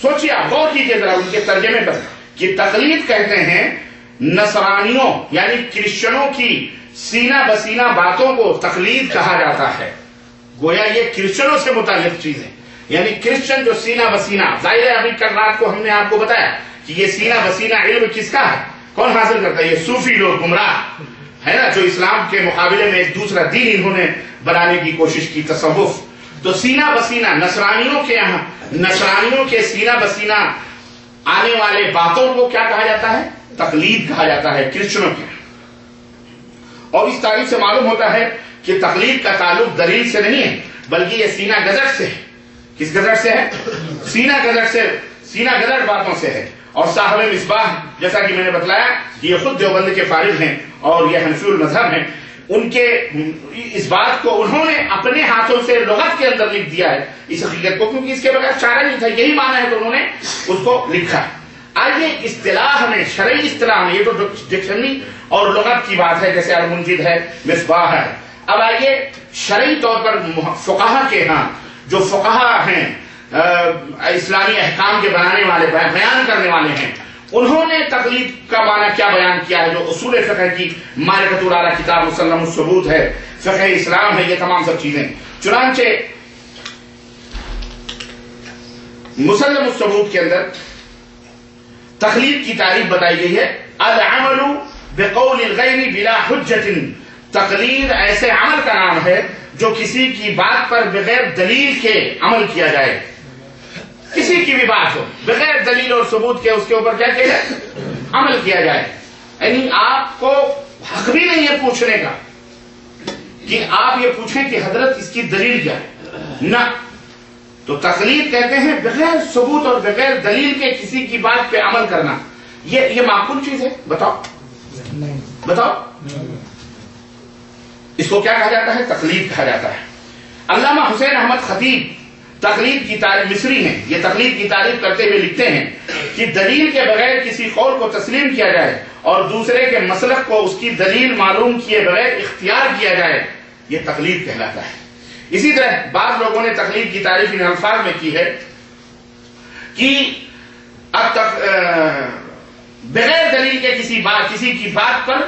سوچیے آپ، غور کیجیے ذرا ان کے ترجمے پر، کہ تقلید کہتے ہیں نصرانیوں یعنی کرسچنوں کی سینہ بسینہ باتوں کو تقلید کہا جاتا ہے. گویا یہ کرسچنوں سے متعلق چیز ہے. یعنی کرسچن جو سینہ بسینہ، ظاہر ہے ابھی کل رات کو ہم نے آپ کو بتایا کہ یہ سینہ بسینہ علم کس کا ہے، کون حاصل کرتا ہے؟ یہ صوفی لوگ، گمراہ ہے نا، جو اسلام کے مقابلے میں ایک دوسرا دین انہوں نے بنانے کی کوشش کی، تصوف. تو سینہ بسینہ نصرانیوں کے یہاں، نصرانیوں کے سینہ بسینہ آنے والے باتوں کو کیا کہا جاتا ہے؟ تقلید کہا جاتا ہے کرسچنوں کے. اور اس تاریخ سے معلوم ہوتا ہے کہ تقلید کا تعلق دلیل سے نہیں ہے، بلکہ یہ سینہ گزٹ سے ہے. کس گزٹ سے ہے؟ سینہ گزٹ سے، سینہ گزٹ باتوں سے ہے. اور صاحب مصباح، جیسا کہ میں نے بتلایا، یہ خود دیوبند کے فارغ ہیں اور یہ حنفی المذہب ہیں. ان کے اس بات کو انہوں نے اپنے ہاتھوں سے لغت کے اندر لکھ دیا ہے اس حقیقت کو، کیونکہ اس کے بغیر چارہ نہیں تھا. یہی معنی ہے تو انہوں نے اس کو لکھا ہے. آئیے اصطلاح میں، شرعی اصطلاح میں، یہ تو ڈکشنری اور لغت کی بات ہے، جیسے المنجد ہے، مصباح ہے. اب آئیے شرعی طور پر فقہا کے ہاں، جو فقہا ہیں اسلامی احکام کے بنانے والے، بیان کرنے والے ہیں، انہوں نے تقلید کا معنی کیا بیان کیا ہے، جو اصول فقہ کی معرفت الاعلی کتاب مسلم الثبوت ہے، فقہ اسلام ہے، یہ تمام سب چیزیں. چنانچہ مسلم الثبوت کے اندر تقلید کی تعریف بتائی گئی ہے، العمل بقول الغیر بلا حجت. تقلید ایسے عمل کا نام ہے جو کسی کی بات پر بغیر دلیل کے عمل کیا جائے. کسی کی بھی بات ہو بغیر دلیل اور ثبوت کے اس کے اوپر کیا کیا جائے، عمل کیا جائے. یعنی آپ کو حق بھی نہیں ہے پوچھنے کا کہ آپ یہ پوچھیں کہ حضرت اس کی دلیل کیا ہے، نہ. تو تقلید کہتے ہیں بغیر ثبوت اور بغیر دلیل کے کسی کی بات پہ عمل کرنا. یہ معقول چیز ہے؟ بتاؤ بتاؤ. اس کو کیا کہا جاتا ہے؟ تقلید کہا جاتا ہے. علامہ حسین احمد خطیب تقلید کی تعریف، مصری ہیں، یہ تقلید کی تعریف کرتے ہوئے لکھتے ہیں کہ دلیل کے بغیر کسی قول کو تسلیم کیا جائے اور دوسرے کے مسلک کو اس کی دلیل معلوم کیے بغیر اختیار کیا جائے، یہ تقلید کہلاتا ہے. اسی طرح بعض لوگوں نے تقلید کی تعریف ان الفاظ میں کی ہے کہ اب تک بغیر دلیل کے کسی کی بات پر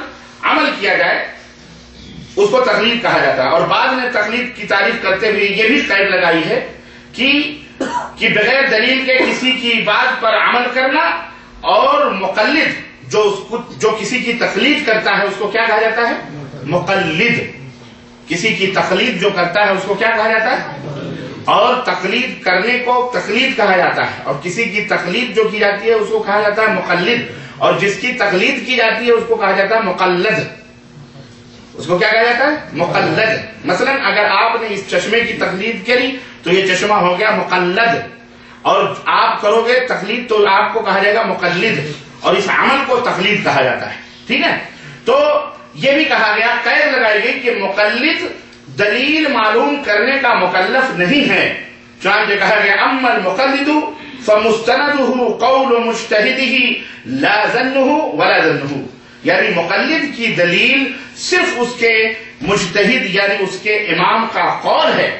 عمل کیا جائے، اس کو تقلید کہا جاتا ہے. اور بعض نے تقلید کی تعریف کرتے ہوئے یہ بھی قید لگائی ہے کہ بغیر دلیل کے کسی کی بات پر عمل کرنا، اور مقلد جو کسی کی تقلید کرتا ہے اس کو کیا کہا جاتا ہے؟ مقلد. کسی کی تقلید جو کرتا ہے اس کو کیا کہا جاتا ہے؟ اور تقلید کرنے کو تقلید کہا جاتا ہے، اور کسی کی تقلید جو کی جاتی ہے اس کو کہا جاتا ہے مقلد، اور جس کی تقلید کی جاتی ہے اس کو کہا جاتا ہے مقلد. اس کو کیا کہا جاتا ہے؟ مقلد. مثلا اگر آپ نے اس چشمے کی تقلید کری تو یہ چشمہ ہو گیا مقلد، اور آپ کرو گے تقلید تو آپ کو کہا جائے گا مقلد، اور اس عمل کو تقلید کہا جاتا ہے. ٹھیک ہے. تو یہ بھی کہا گیا، قید لگائی گئی کہ مقلد دلیل معلوم کرنے کا مکلف نہیں ہے. چنانچہ کہا گیا اما المقلد فمستنده قول مجتہدہ لا ظنہ ولا ظنہ. یعنی مقلد کی دلیل صرف اس کے مجتہد یعنی اس کے امام کا قول ہے،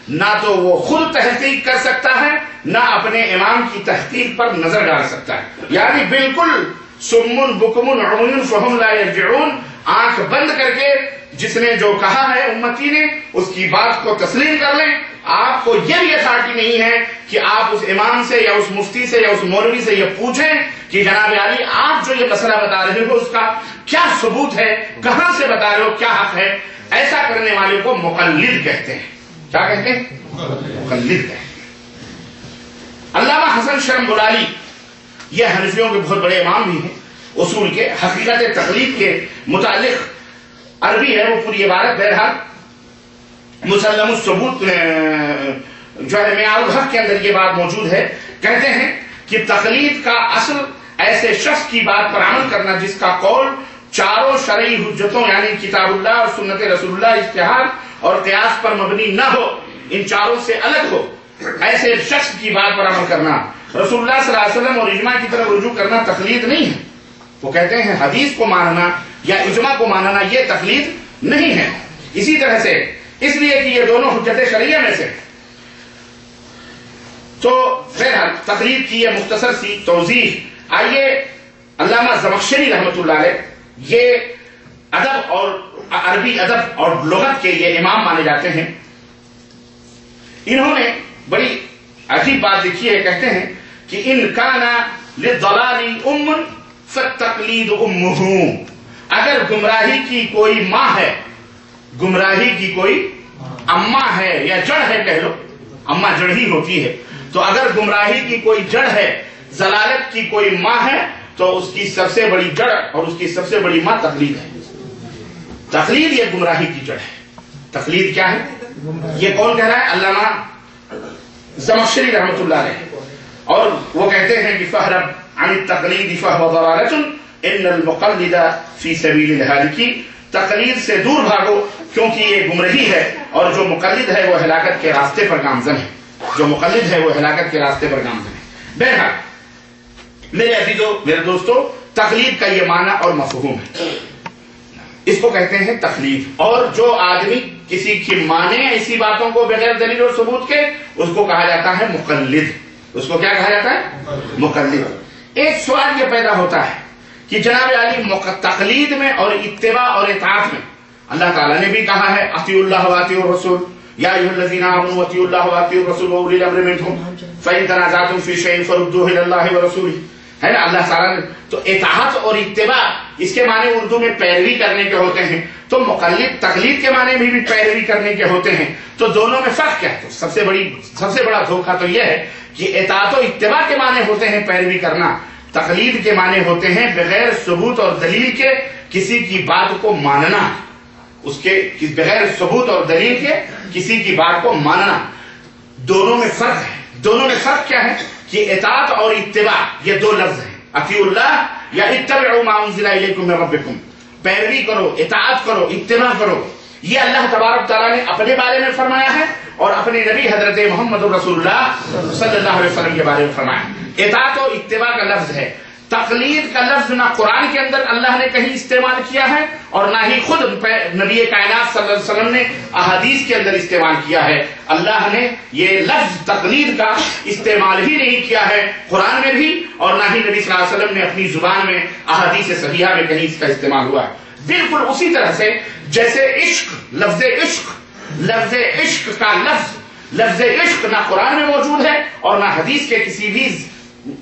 نہ تو وہ خود تحقیق کر سکتا ہے نہ اپنے امام کی تحقیق پر نظر ڈال سکتا ہے. یعنی بالکل سم بکم عمی فہم لا یرجعون، آنکھ بند کر کے جس نے جو کہا ہے امتی نے اس کی بات کو تسلیم کر لیں. آپ کو یہ بھی اتھارٹی نہیں ہے کہ آپ اس امام سے یا اس مفتی سے یا اس مولوی سے یہ پوچھیں کہ جناب علی آپ جو یہ مسئلہ بتا رہے ہو اس کا کیا ثبوت ہے، کہاں سے بتا رہے ہو، کیا حق ہے. ایسا کرنے والے کو مقلد کہتے ہیں. کیا کہتے ہیں؟ مقلد کہتے ہیں. علامہ حسن شرم بلالی یہ حنفیوں کے بہت بڑے امام بھی ہیں اصول کے. حقیقت تقلید کے متعلق عربی ہے وہ پوری عبارت، بہرحال مسلم الثبوت جو ہے معیار الحق کے اندر یہ بات موجود ہے. کہتے ہیں کہ تقلید کا اصل ایسے شخص کی بات پر عمل کرنا جس کا قول چاروں شرعی حجتوں یعنی کتاب اللہ اور سنت رسول اللہ اجتہاد اور قیاس پر مبنی نہ ہو، ان چاروں سے الگ ہو. ایسے شخص کی بات پر عمل کرنا، رسول اللہ صلی اللہ علیہ وسلم اور اجماع کی طرف رجوع کرنا تقلید نہیں ہے. وہ کہتے ہیں حدیث کو ماننا یا اجماع کو ماننا یہ تقلید نہیں ہے. اسی طرح سے اس لیے کہ یہ دونوں حجت شرعیہ میں سے. تو بہرحال تقلید کی یہ مختصر سی توضیح. آئیے علامہ زمخشری رحمۃ اللہ علیہ، یہ ادب اور عربی ادب اور لغت کے یہ امام مانے جاتے ہیں. انہوں نے بڑی عجیب بات لکھی ہے. کہتے ہیں کہ ان کان للضلال ام فالتقلید امہ. اگر گمراہی کی کوئی ماں ہے، گمراہی کی کوئی اماں ہے یا جڑ ہے، کہہ لو اماں جڑ ہی ہوتی ہے، تو اگر گمراہی کی کوئی جڑ ہے، ضلالت کی کوئی ماں ہے، تو اس کی سب سے بڑی جڑ اور اس کی سب سے بڑی ماں تقلید ہے. تقلید یہ گمراہی کی جڑ ہے. تقلید کیا ہے؟ یہ کون کہہ رہا ہے؟ علامہ زمخشری رحمۃ اللہ علیہ. اور وہ کہتے ہیں کہ فہرب عن التقلید فہو ضلالۃ ان المقلد فی سبیل الہالک. تقلید سے دور بھاگو کیونکہ یہ گمراہی ہے، اور جو مقلد ہے وہ ہلاکت کے راستے پر گامزن ہے. جو مقلد ہے وہ ہلاکت کے راستے پر گامزن ہے. بہرحال میرے عزیزو، میرے دوستو، تقلید کا یہ معنی اور مفہوم ہے. اس کو کہتے ہیں تقلید. اور جو آدمی کسی کی مانے ایسی باتوں کو بغیر دلیل اور ثبوت کے، اس کو کہا جاتا ہے مقلد. اس کو کیا کہا جاتا ہے؟ مقلد. ایک سوال یہ پیدا ہوتا ہے کہ جناب علی تقلید میں اور اتباع اور اطاعت میں اللہ تعالیٰ نے بھی کہا ہے اطیعوا اللہ واطیعوا الرسول یا ایھا الذین آمنوا اطیعوا اللہ واطیعوا الرسول واولی الامر منکم فإن تنازعتم فی شیء فردوہ الی اللہ ورسولہ، ہے نا اللہ تعالیٰ نے. تو اطاعت اور اتباع اس کے معنی اردو میں پیروی کرنے کے ہوتے ہیں، تو مقلد تقلید کے معنی میں بھی پیروی کرنے کے ہوتے ہیں. تو دونوں میں فرق کیا ہے؟ تو سب سے بڑا دھوکہ تو یہ ہے کہ اطاعت و اتباع کے معنی ہوتے ہیں پیروی کرنا، تقلید کے معنی ہوتے ہیں بغیر ثبوت اور دلیل کے کسی کی بات کو ماننا، اس کے بغیر ثبوت اور دلیل کے کسی کی بات کو ماننا. دونوں میں فرق ہے. دونوں میں فرق کیا ہے کہ اطاعت اور اتباع یہ دو لفظ ہیں، اطیعوا اللہ یا اتبعوا ما انزل الیکم من ربکم، پیروی کرو، اطاعت کرو، اتباع کرو. یہ اللہ تبارک تعالیٰ نے اپنے بارے میں فرمایا ہے اور اپنے نبی حضرت محمد رسول اللہ صلی اللہ علیہ وسلم کے بارے میں فرمایا. اطاعت اور اتباع کا لفظ ہے. تقلید کا لفظ نہ قرآن کے اندر اللہ نے کہیں استعمال کیا ہے اور نہ ہی خود نبی کائنات صلی اللہ علیہ وسلم نے احادیث کے اندر استعمال کیا ہے. اللہ نے یہ لفظ تقلید کا استعمال ہی نہیں کیا ہے قرآن میں بھی، اور نہ ہی نبی صلی اللہ علیہ وسلم نے اپنی زبان میں احادیث صحیحہ میں کہیں اس کا استعمال ہوا ہے. بالکل اسی طرح سے جیسے عشق، لفظ عشق کا لفظ عشق نہ قرآن میں موجود ہے اور نہ حدیث کے کسی بھی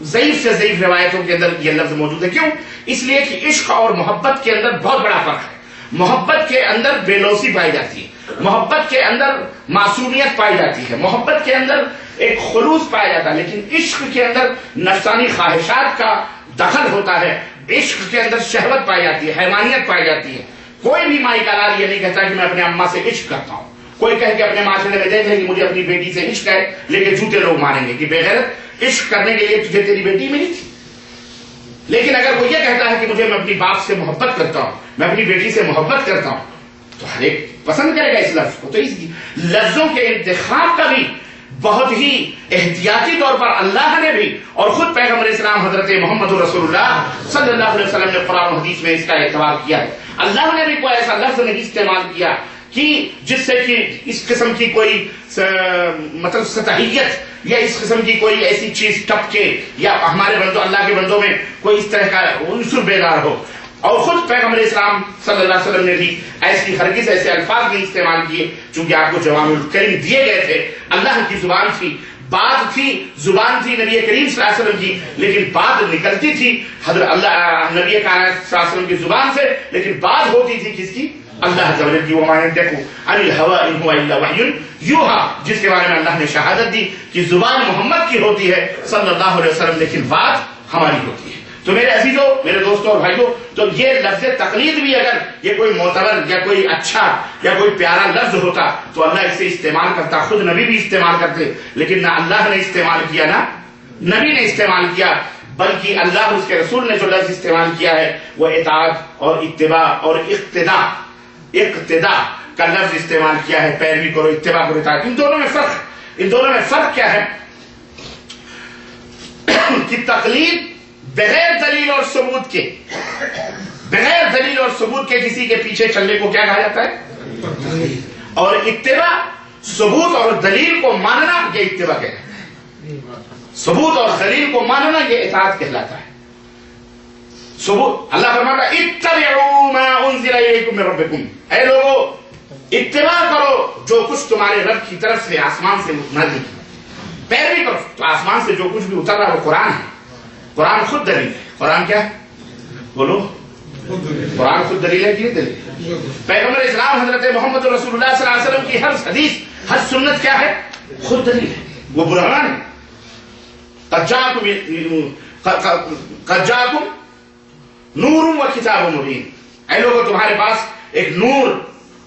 ضعیف سے ضعیف روایتوں کے اندر یہ لفظ موجود ہے. کیوں؟ اس لیے کہ عشق اور محبت کے اندر بہت بڑا فرق ہے. محبت کے اندر بے لوثی پائی جاتی ہے، محبت کے اندر معصومیت پائی جاتی ہے، محبت کے اندر ایک خلوص پایا جاتا ہے. لیکن عشق کے اندر نفسانی خواہشات کا دخل ہوتا ہے، عشق کے اندر شہوت پائی جاتی ہے، حیوانیت پائی جاتی ہے. کوئی بھی مائی کا لال یہ نہیں کہتا کہ میں اپنے اماں سے عشق کرتا ہوں. کوئی کہہ کہ اپنے معاشرے میں دیکھ لیں کہ مجھے اپنی بیٹی سے عشق ہے، لیکن جھوٹے لوگ مانیں گے کہ بغیرت عشق کرنے کے لیے تجھے تیری بیٹی ملی تھی. لیکن اگر وہ یہ کہتا ہے کہ مجھے میں اپنی باپ سے محبت کرتا ہوں، میں اپنی بیٹی سے محبت کرتا ہوں، تو ہر ایک پسند کرے گا اس لفظ کو. تو اس لفظوں کے انتخاب کا بھی بہت ہی احتیاطی طور پر اللہ نے بھی اور خود پیغمبر اسلام حضرت محمد رسول اللہ صلی اللہ علیہ وسلم نے قرآن و حدیث میں اس کا اعتبار کیا ہے. اللہ نے بھی کوئی ایسا لفظ نہیں استعمال کیا کہ جس سے کہ اس قسم کی کوئی مطلب سطحیت یا اس قسم کی کوئی ایسی چیز ٹپکے یا ہمارے بندوں اللہ کے بندوں میں کوئی اس طرح کا عنصر بیدار ہو. اور خود پیغمبر اسلام صلی اللہ علیہ وسلم نے بھی ہرگز ایسے الفاظ نہیں استعمال کیے، چونکہ آپ کو جوامع الکلم دیے گئے تھے. اللہ کی زبان تھی، بات تھی، زبان تھی نبی کریم صلی اللہ علیہ وسلم کی، لیکن بات نکلتی تھی حضرت اللہ نبی کائنات صلی اللہ علیہ وسلم کی زبان سے، لیکن بات ہوتی تھی کس کی؟ اللہ عز و جل کی. وما ينطق عن الهوى ان هو الا وحی یوحى، جس کے بارے میں اللہ نے شہادت دی کہ زبان محمد کی ہوتی ہے صلی اللہ علیہ وسلم، لیکن بات ہماری ہوتی ہے. تو میرے عزیزوں، میرے دوستوں اور بھائیوں، تو یہ لفظ تقلید بھی اگر یہ کوئی معتبر یا کوئی اچھا یا کوئی پیارا لفظ ہوتا تو اللہ اسے استعمال کرتا، خود نبی بھی استعمال کرتے. لیکن نہ اللہ نے استعمال کیا نہ نبی نے استعمال کیا، بلکہ اللہ اس کے رسول نے جو لفظ استعمال کیا ہے وہ اطاعت اور اتباع اور اقتداء کا لفظ استعمال کیا ہے. پیروی کرو، اتباع کرو، اطاعت. ان دونوں میں فرق کیا ہے کہ تقلید بغیر دلیل اور ثبوت کے کسی کے پیچھے چلنے کو کیا کہا جاتا ہے، اور اتباع ثبوت اور دلیل کو ماننا یہ اتباع کہلاتا ہے. ثبوت اور دلیل کو ماننا یہ اطاعت کہلاتا ہے. ثبوت اللہ فرماتا ہے اتبعوا ما انزل الیکم من ربکم، اے لوگو اتباع کرو جو کچھ تمہارے رب کی طرف سے آسمان سے نازل کیا. پیروی کرو. تو آسمان سے جو کچھ بھی اتر رہا ہے وہ قرآن ہے. قرآن خود دلیل ہے. قرآن کیا ہے؟ بولو. قرآن خود دلیل ہے کہ دلیل. پیغمبر اسلام حضرت محمد رسول اللہ صلی اللہ علیہ وسلم کی ہر حدیث ہر سنت کیا ہے؟ خود دلیل ہے، وہ برہان ہے. قد جاءکم نور و کتاب مبین، اے لوگوں تمہارے پاس ایک نور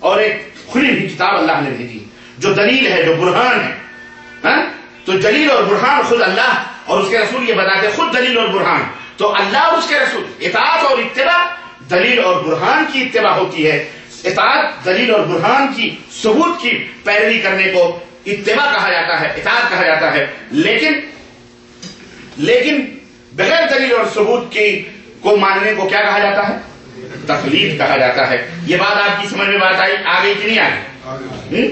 اور ایک کھلی ہوئی کتاب اللہ نے بھیجی جو دلیل ہے، جو برہان ہے. تو دلیل اور برہان خود اللہ اور اس کے رسول یہ بتاتے خود دلیل اور برہان. تو اللہ اور اس کے رسول، اطاعت اور اتباع دلیل اور برہان کی اتباع ہوتی ہے. اطاعت دلیل اور برہان کی ثبوت کی پیروی کرنے کو اتباع کہا جاتا ہے، اطاعت کہا جاتا ہے. لیکن بغیر دلیل اور ثبوت کی کو ماننے کو کیا کہا جاتا ہے؟ تقلید کہا جاتا ہے. یہ بات آپ کی سمجھ میں بات آئی؟ آگے کہ نہیں آگے؟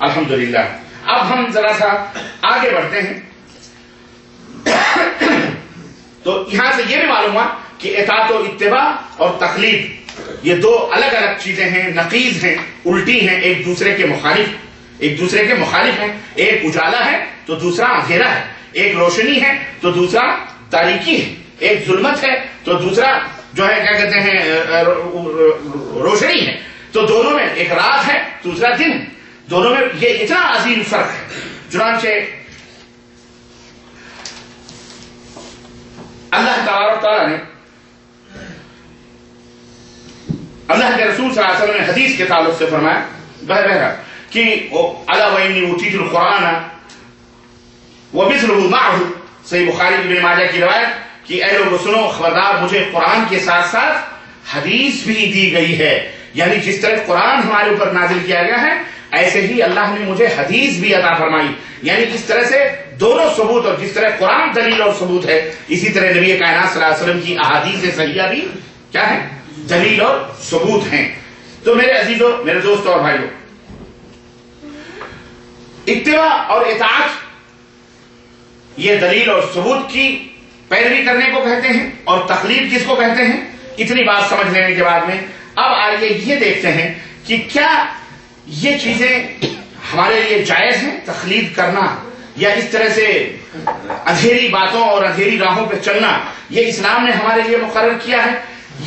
الحمدللہ. اب ہم ذرا سا آگے بڑھتے ہیں. تو یہاں سے یہ بھی معلوم ہوا کہ اطاعت و اتباع اور تقلید یہ دو الگ الگ چیزیں ہیں، نقیض ہیں، الٹی ہیں، ایک دوسرے کے مخالف ہیں. ایک اجالا ہے تو دوسرا اندھیرا ہے، ایک روشنی ہے تو دوسرا تاریکی ہے، ایک ظلمت ہے تو دوسرا جو ہے کیا کہتے ہیں روشنی ہے. تو دونوں میں ایک رات ہے دوسرا دن ہے، دونوں میں یہ اتنا عظیم فرق ہے. چنانچہ اللہ تبارک تعالیٰ نے اللہ کے رسول صلی اللہ علیہ وسلم نے حدیث کے تعلق سے فرمایا بہرحال کہ الا وانی اوتیت القرآن ومثلہ معہ، صحیح بخاری ابن ماجہ کی روایت کہ اے لوگو سنو خبردار مجھے قرآن کے ساتھ ساتھ حدیث بھی دی گئی ہے. یعنی جس طرح قرآن ہمارے اوپر نازل کیا گیا ہے ایسے ہی اللہ نے مجھے حدیث بھی عطا فرمائی. یعنی اس طرح سے دونوں ثبوت، اور جس طرح قرآن دلیل اور ثبوت ہے اسی طرح نبی کائنات صلی اللہ علیہ وسلم کی احادیث صحیحہ بھی کیا ہے؟ دلیل اور ثبوت ہیں. تو میرے عزیزوں، میرے دوستوں اور بھائیوں، اتباع اور اطاعت یہ دلیل اور ثبوت کی پیروی کرنے کو کہتے ہیں، اور تقلید کس کو کہتے ہیں؟ اتنی بات سمجھ لینے کے بعد میں اب آئیے یہ دیکھتے ہیں کہ کیا یہ چیزیں ہمارے لیے جائز ہیں تقلید کرنا، یا اس طرح سے اندھیری باتوں اور اندھیری راہوں پہ چلنا یہ اسلام نے ہمارے لیے مقرر کیا ہے،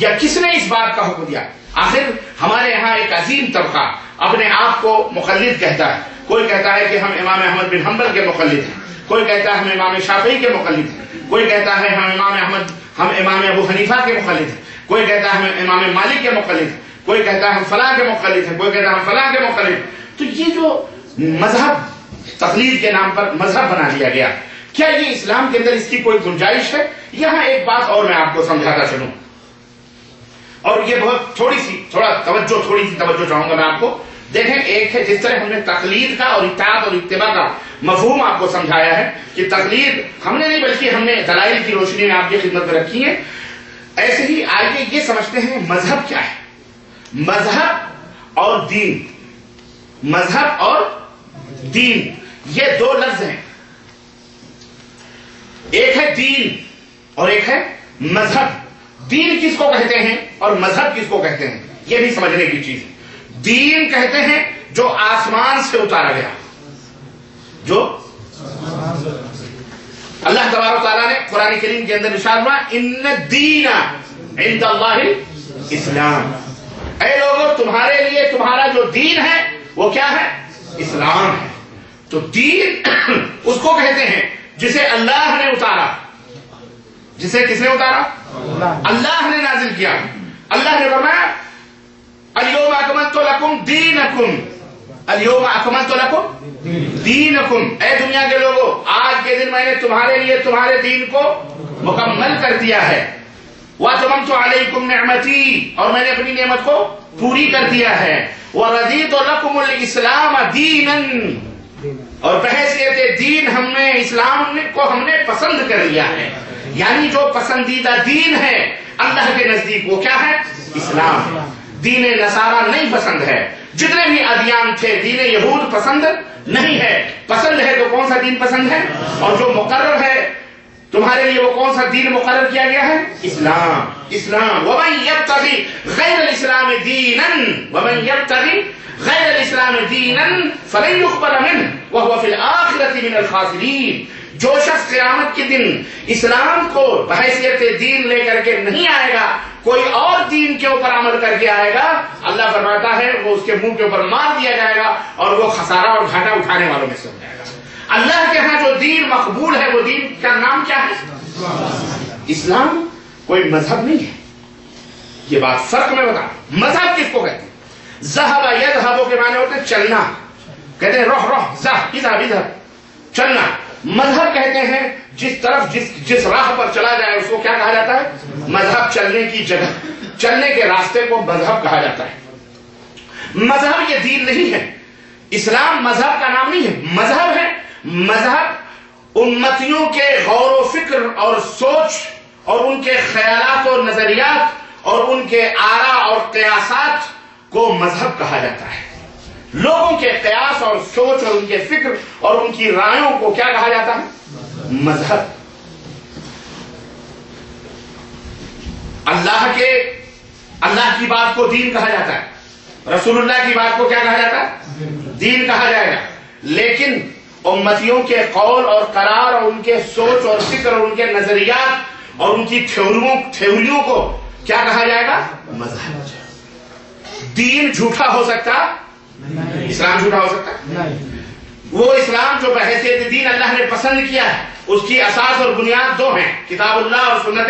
یا کس نے اس بات کا حکم دیا؟ آخر ہمارے ہاں ایک عظیم طبقہ اپنے آپ کو مقلد کہتا ہے. کوئی کہتا ہے کہ ہم امام احمد بن حنبل کے مقلد ہیں، کوئی کہتا ہے ہم امام شافعی کے مقلد ہیں، کوئی کہتا ہے ہم امام ابو حنیفہ کے مقلد ہیں، کوئی کہتا ہے ہم امام مالک کے مقلد ہیں، کوئی کہتا ہے ہم فلاں کے مقلد ہیں، کوئی کہتا ہے ہم فلاں کے مقلد ہیں. تو یہ جو مذہب تقلید کے نام پر مذہب بنا دیا گیا، کیا یہ اسلام کے اندر اس کی کوئی گنجائش ہے؟ یہاں ایک بات اور میں آپ کو سمجھاتا چلوں، اور یہ بہت تھوڑی سی توجہ چاہوں گا میں آپ کو. دیکھیں، ایک ہے جس طرح ہم نے تقلید کا اور اطاعت اور اتباع کا مفہوم آپ کو سمجھایا ہے کہ تقلید ہم نے نہیں بلکہ ہم نے دلائل کی روشنی میں آپ کی خدمت میں رکھی ہے. ایسے ہی آئیے یہ سمجھتے ہیں مذہب کیا ہے. مذہب اور دین، مذہب اور دین یہ دو لفظ ہیں، ایک ہے دین اور ایک ہے مذہب. دین کس کو کہتے ہیں اور مذہب کس کو کہتے ہیں یہ بھی سمجھنے کی چیز ہے. دین کہتے ہیں جو آسمان سے اتارا گیا، جو اللہ تبارک تعالیٰ نے قرآن کریم کے اندر ارشاد ہوا ان الدین عند اللہ اسلام. اے لوگوں تمہارے لیے تمہارا جو دین ہے وہ کیا ہے؟ اسلام ہے. تو دین اس کو کہتے ہیں جسے اللہ نے اتارا. جسے کس نے اتارا؟ اللہ نے نازل کیا. اللہ نے فرمایا الیوم اکملت لکم دینکم، الیوم اکملت لکم دینکم. اے دنیا کے لوگوں آج کے دن میں نے تمہارے لیے تمہارے دین کو مکمل کر دیا ہے. واتممت علیکم نعمتی، اور میں نے اپنی نعمت کو پوری کر دیا ہے. ورضیت لکم الاسلام دینا، اور بحیثیت دین ہم نے اسلام کو ہم نے پسند کر لیا ہے. یعنی جو پسندیدہ دین ہے اللہ کے نزدیک وہ کیا ہے؟ اسلام. دین نصارہ نہیں پسند ہے. جتنے بھی ادیان تھے دین یہود پسند نہیں ہے. پسند ہے تو کون سا دین پسند ہے؟ اور جو مقرر ہے تمہارے لیے وہ کون سا دین مقرر کیا گیا ہے؟ اسلام. اسلام. ومن یبتغی غیر الاسلام دینا، ومن یبتغی غیر الاسلام دینا فلن یقبل منہ وهو فی الآخرۃ من الخاسرین. جو شخص قیامت کے دن اسلام کو بحیثیت دین لے کر کے نہیں آئے گا، کوئی اور دین کے اوپر عمل کر کے آئے گا، اللہ فرماتا ہے وہ اس کے منہ کے اوپر مار دیا جائے گا اور وہ خسارہ اور گھاٹا اٹھانے والوں میں سے ہو جائے گا. اللہ کے ہاں جو دین مقبول ہے وہ دین کا نام کیا ہے؟ اسلام. کوئی مذہب نہیں ہے. یہ بات فرق میں بتا. مذہب کس کو کہتے ہیں؟ ذہب یذہب کے معنی ہوتے ہیں چلنا. کہتے ہیں روح روح ذہب اذهب اذهب، چلنا. مذہب کہتے ہیں جس طرف جس راہ پر چلا جائے اس کو کیا کہا جاتا ہے؟ مذہب. چلنے کی جگہ، چلنے کے راستے کو مذہب کہا جاتا ہے. مذہب یہ دین نہیں ہے. اسلام مذہب کا نام نہیں ہے، مذہب ہے. مذہب امتیوں کے غور و فکر اور سوچ اور ان کے خیالات اور نظریات اور ان کے آرا اور قیاسات کو مذہب کہا جاتا ہے. لوگوں کے قیاس اور سوچ اور ان کے فکر اور ان کی رائوں کو کیا کہا جاتا ہے؟ مذہب. اللہ کی بات کو دین کہا جاتا ہے، رسول اللہ کی بات کو کیا کہا جاتا ہے؟ دین کہا جائے گا. لیکن امتیوں کے قول اور قرار اور ان کے سوچ اور فکر اور ان کے نظریات اور ان کی تھیوریوں کو کیا کہا جائے گا؟ مذہب. دین جھوٹا ہو سکتا، اسلام جھوٹا ہو سکتا؟ وہ اسلام جو بحیثیت دین اللہ نے پسند کیا ہے اس کی اساس اور بنیاد دو ہیں، کتاب اللہ اور سنت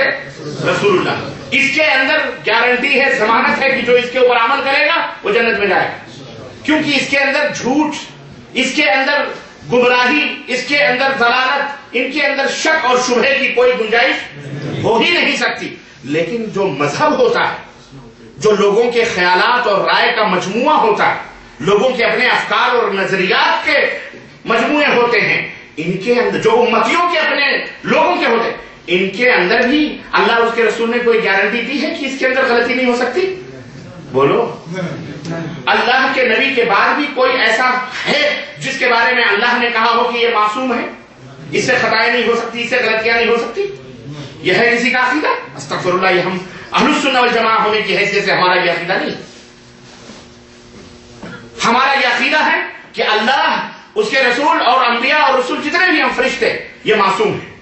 رسول اللہ. اس کے اندر گارنٹی ہے، ضمانت ہے کہ جو اس کے اوپر عمل کرے گا وہ جنت میں جائے گا، کیونکہ اس کے اندر جھوٹ، اس کے اندر گمراہی، اس کے اندر ضلالت، ان کے اندر شک اور شبہے کی کوئی گنجائش ہو ہی نہیں سکتی. لیکن جو مذہب ہوتا ہے، جو لوگوں کے خیالات اور رائے کا مجموعہ ہوتا ہے، لوگوں کے اپنے افکار اور نظریات کے مجموعے ہوتے ہیں، ان کے اندر جو امتیوں کے اپنے لوگوں کے ہوتے ہیں، ان کے اندر بھی اللہ اور اس کے رسول نے کوئی گارنٹی دی ہے کہ اس کے اندر غلطی نہیں ہو سکتی؟ بولو. اللہ کے نبی کے بعد بھی کوئی ایسا ہے جس کے بارے میں اللہ نے کہا ہو کہ یہ معصوم ہے، اس سے خطائیں نہیں ہو سکتی، اس سے غلطیاں نہیں ہو سکتی؟ یہ ہے کسی کا عقیدہ؟ استغفر اللہ، یہ ہم اہل السنہ والجماعہ ہونے کی حیثیت سے ہمارا یہ عقیدہ نہیں. ہمارا یہ عقیدہ ہے کہ اللہ، اس کے رسول اور انبیاء اور رسول جتنے بھی ہم فرشتے یہ معصوم ہیں،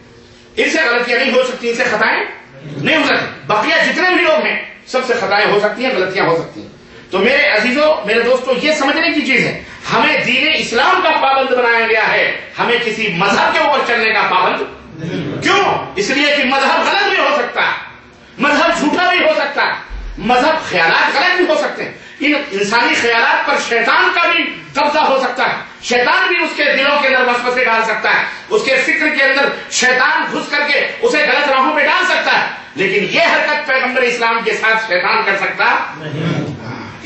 ان سے غلطیاں نہیں ہو سکتی، ان سے خطائیں نہیں ہو سکتی. بقیہ جتنے بھی لوگ ہیں سب سے خطائیں ہو سکتی ہیں، غلطیاں ہو سکتی ہیں. تو میرے عزیزوں، میرے دوستوں، یہ سمجھنے کی چیز ہے، ہمیں دین اسلام کا پابند بنایا گیا ہے، ہمیں کسی مذہب کے اوپر چلنے کا پابند. کیوں؟ اس لیے کہ مذہب غلط بھی ہو سکتا ہے، مذہب جھوٹا بھی ہو سکتا ہے، مذہب خیالات غلط بھی ہو سکتے ہیں. ان انسانی خیالات پر شیطان کا بھی قبضہ ہو سکتا ہے، شیطان بھی اس کے دلوں کے اندر وسوسے ڈال سکتا ہے، اس کے فکر کے اندر شیطان گھس کر کے اسے غلط راہوں پہ ڈال سکتا ہے. لیکن یہ حرکت پیغمبر اسلام کے ساتھ شیطان کر سکتا نہیں.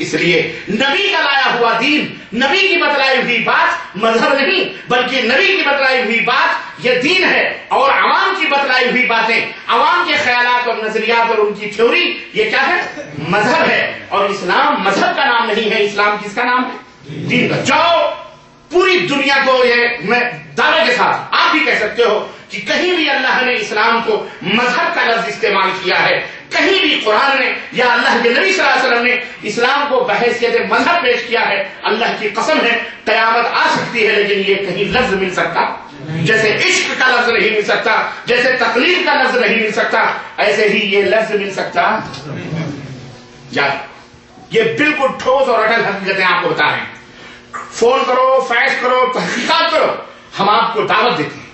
اس لیے نبی کا لایا ہوا دین، نبی کی بتلائی ہوئی بات مذہب نہیں بلکہ نبی کی بتلائی ہوئی بات یہ دین ہے، اور عوام کی بتلائی ہوئی باتیں، عوام کے خیالات اور نظریات اور ان کی تھیوری یہ کیا ہے؟ مذہب ہے. اور اسلام مذہب کا نام نہیں ہے، اسلام کس کا نام ہے؟ دین کا. جاؤ پوری دنیا کو، یہ میں دعوے کے ساتھ آپ بھی کہہ سکتے ہو کہ کہیں بھی اللہ نے اسلام کو مذہب کا لفظ استعمال کیا ہے، کہیں بھی قرآن نے یا اللہ کے نبی صلی اللہ علیہ وسلم نے اسلام کو بحیثیت مذہب پیش کیا ہے، اللہ کی قسم ہے قیامت آ سکتی ہے لیکن یہ کہیں لفظ مل سکتا، جیسے عشق کا لفظ نہیں مل سکتا، جیسے تقلید کا لفظ نہیں مل سکتا، ایسے ہی یہ لفظ مل سکتا. یہ بالکل ٹھوس اور اٹل حقیقتیں آپ کو بتا رہے ہیں. فون کرو، فیکس کرو، تحقیقات کرو، ہم آپ کو دعوت دیتے ہیں.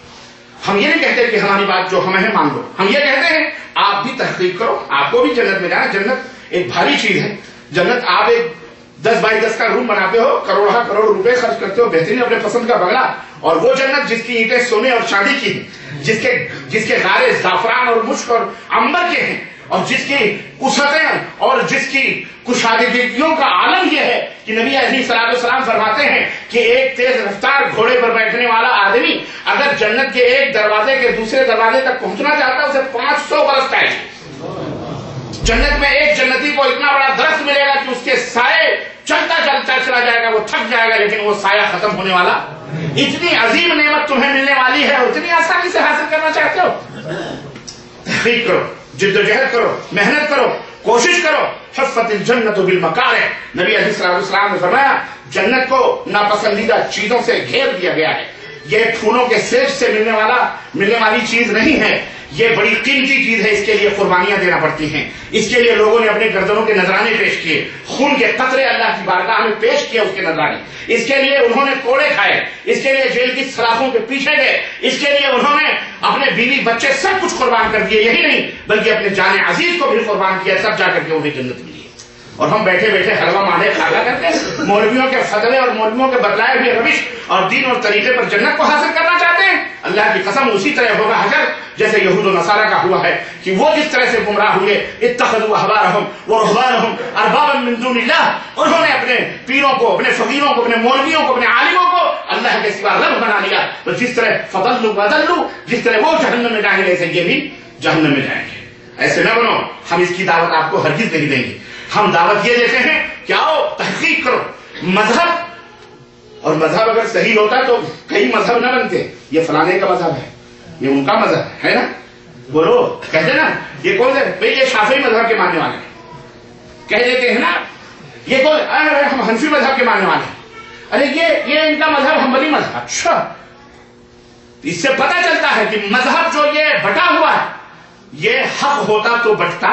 ہم یہ نہیں کہتے کہ ہماری بات جو ہمیں ہے مان لو، ہم یہ کہتے ہیں آپ بھی تحقیق کرو، آپ کو بھی جنت میں جانا. جنت ایک بھاری چیز ہے. جنت آپ ایک 10x10 کا روم بناتے ہو، کروڑ روپے خرچ کرتے ہو، بہترین اپنے پسند کا بنگلہ، اور وہ جنت جس کی اینٹیں سونے اور چاندی کی ہیں، جس کے غارے زعفران اور مشک اور عنبر کے ہیں، اور جس کی وسعتیں اور جس کی کشادگیوں کا عالم یہ ہے کہ نبی علیہ الصلوۃ والسلام فرماتے ہیں کہ ایک تیز رفتار گھوڑے پر بیٹھنے والا آدمی اگر جنت کے ایک دروازے کے دوسرے دروازے تک پہنچنا چاہتا ہے اسے 500 برس چاہیے. جنت میں ایک جنتی کو اتنا بڑا درخت ملے گا کہ اس کے سائے چلتا چلا جائے گا، وہ تھک جائے گا لیکن وہ سایہ ختم ہونے والا. اتنی عظیم نعمت تمہیں ملنے والی ہے، اتنی آسانی سے حاصل کرنا چاہتے ہو؟ تحقیق کرو، جد و جہد کرو، محنت کرو، کوشش کرو. حفت الجنت بالمکارہ، نبی علیہ السلام نے فرمایا جنت کو ناپسندیدہ چیزوں سے گھیر دیا گیا ہے. یہ پھولوں کے سیج سے ملنے والی چیز نہیں ہے، یہ بڑی قیمتی چیز ہے. اس کے لیے قربانیاں دینا پڑتی ہیں، اس کے لیے لوگوں نے اپنے گردنوں کے نذرانے پیش کیے، خون کے قطرے اللہ کی بارگاہ میں پیش کیے اس کے نذرانے. اس کے لیے انہوں نے کوڑے کھائے، اس کے لیے جیل کی سلاخوں کے پیچھے گئے، اس کے لیے انہوں نے اپنے بیوی بچے سب کچھ قربان کر دیے. یہی نہیں بلکہ اپنے جان عزیز کو بھی قربان کیا، تب جا کر کے انہیں جنت ملی. اور ہم بیٹھے بیٹھے حلوہ مانڈے کھایا کرتے ہیں، مولویوں کے فتوے اور مولویوں کے بتلائے ہوئے روش اور دین اور طریقے پر جنت کو حاصل کرنا چاہتے ہیں. اللہ کی قسم اسی طرح ہوگا حشر جیسے یہود و نصارہ کا ہوا ہے کہ وہ جس طرح سے گمراہ ہوئے. اتخذوا احبارهم ورهبانهم اربابا من دون اللہ، انہوں نے اپنے پیروں کو، اپنے فقیروں کو، اپنے مولویوں کو، اپنے عالموں کو اللہ کے سوا رب بنا لیا. تو جس طرح فضلوا وضلوا، جس طرح وہ جہنم میں جائیں گے ایسے یہ بھی جہنم میں جائیں گے. ایسے نہ بنو. ہم اس کی دعوت آپ کو ہرگز نہیں دیں گے. ہم دعوت یہ دیتے ہیں کہ آؤ تحقیق کرو. مذہب، اور مذہب اگر صحیح ہوتا تو کئی مذہب نہ بنتے. یہ فلانے کا مذہب ہے، یہ ان کا مذہب ہے نا، بولو کہتے نا یہ کون ہے بھائی؟ یہ شافعی مذہب کے ماننے والے ہیں، کہہ دیتے ہیں نا یہ کون؟ ہم حنفی مذہب کے ماننے والے ہیں، ارے یہ ان کا مذہب حنبلی مذہب. اچھا، اس سے پتہ چلتا ہے کہ مذہب جو یہ بٹا ہوا ہے یہ حق ہوتا تو بٹتا.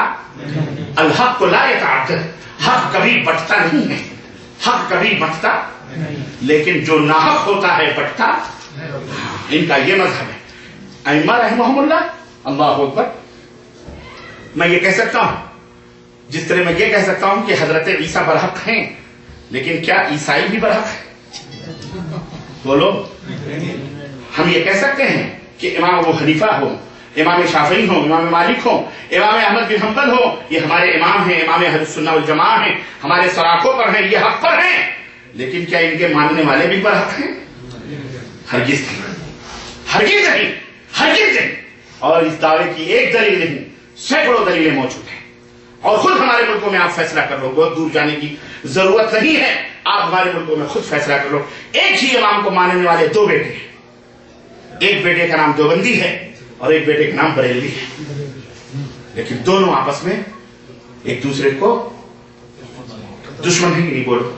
الحق کو لا يتعدد، حق کبھی بٹتا نہیں ہے، حق کبھی بٹتا، لیکن جو ناحق ہوتا ہے بٹتا. ان کا یہ مذہب ہے. ائمہ رحمہم اللہ. اللہ اکبر. میں یہ کہہ سکتا ہوں جس طرح میں یہ کہہ سکتا ہوں کہ حضرت عیسیٰ برحق ہیں، لیکن کیا عیسائی بھی برحق ہے؟ بولو. ہم یہ کہہ سکتے ہیں کہ امام ابو حنیفہ ہو، امام شافعی ہو، امام مالک ہو، امام احمد بن حنبل ہو، یہ ہمارے امام ہیں، امام اہل السنہ والجماعہ ہیں، ہمارے سراخوں پر ہیں، یہ حق پر ہیں، لیکن کیا ان کے ماننے والے بھی برحق ہیں؟ ہرگز نہیں، ہرگز نہیں، ہرگز نہیں. اور اس دعوے کی ایک دلیل نہیں، سینکڑوں دلیلیں موجود ہیں. اور خود ہمارے ملکوں میں آپ فیصلہ کر لو، بہت دور جانے کی ضرورت نہیں ہے، آپ ہمارے ملکوں میں خود فیصلہ کر لو. ایک ہی امام کو ماننے والے دو بیٹے ہیں، ایک بیٹے کا نام دیوبندی ہے اور ایک بیٹے کا نام بریلوی ہے، لیکن دونوں آپس میں ایک دوسرے کو دشمن ہیں کہ نہیں؟ بولو.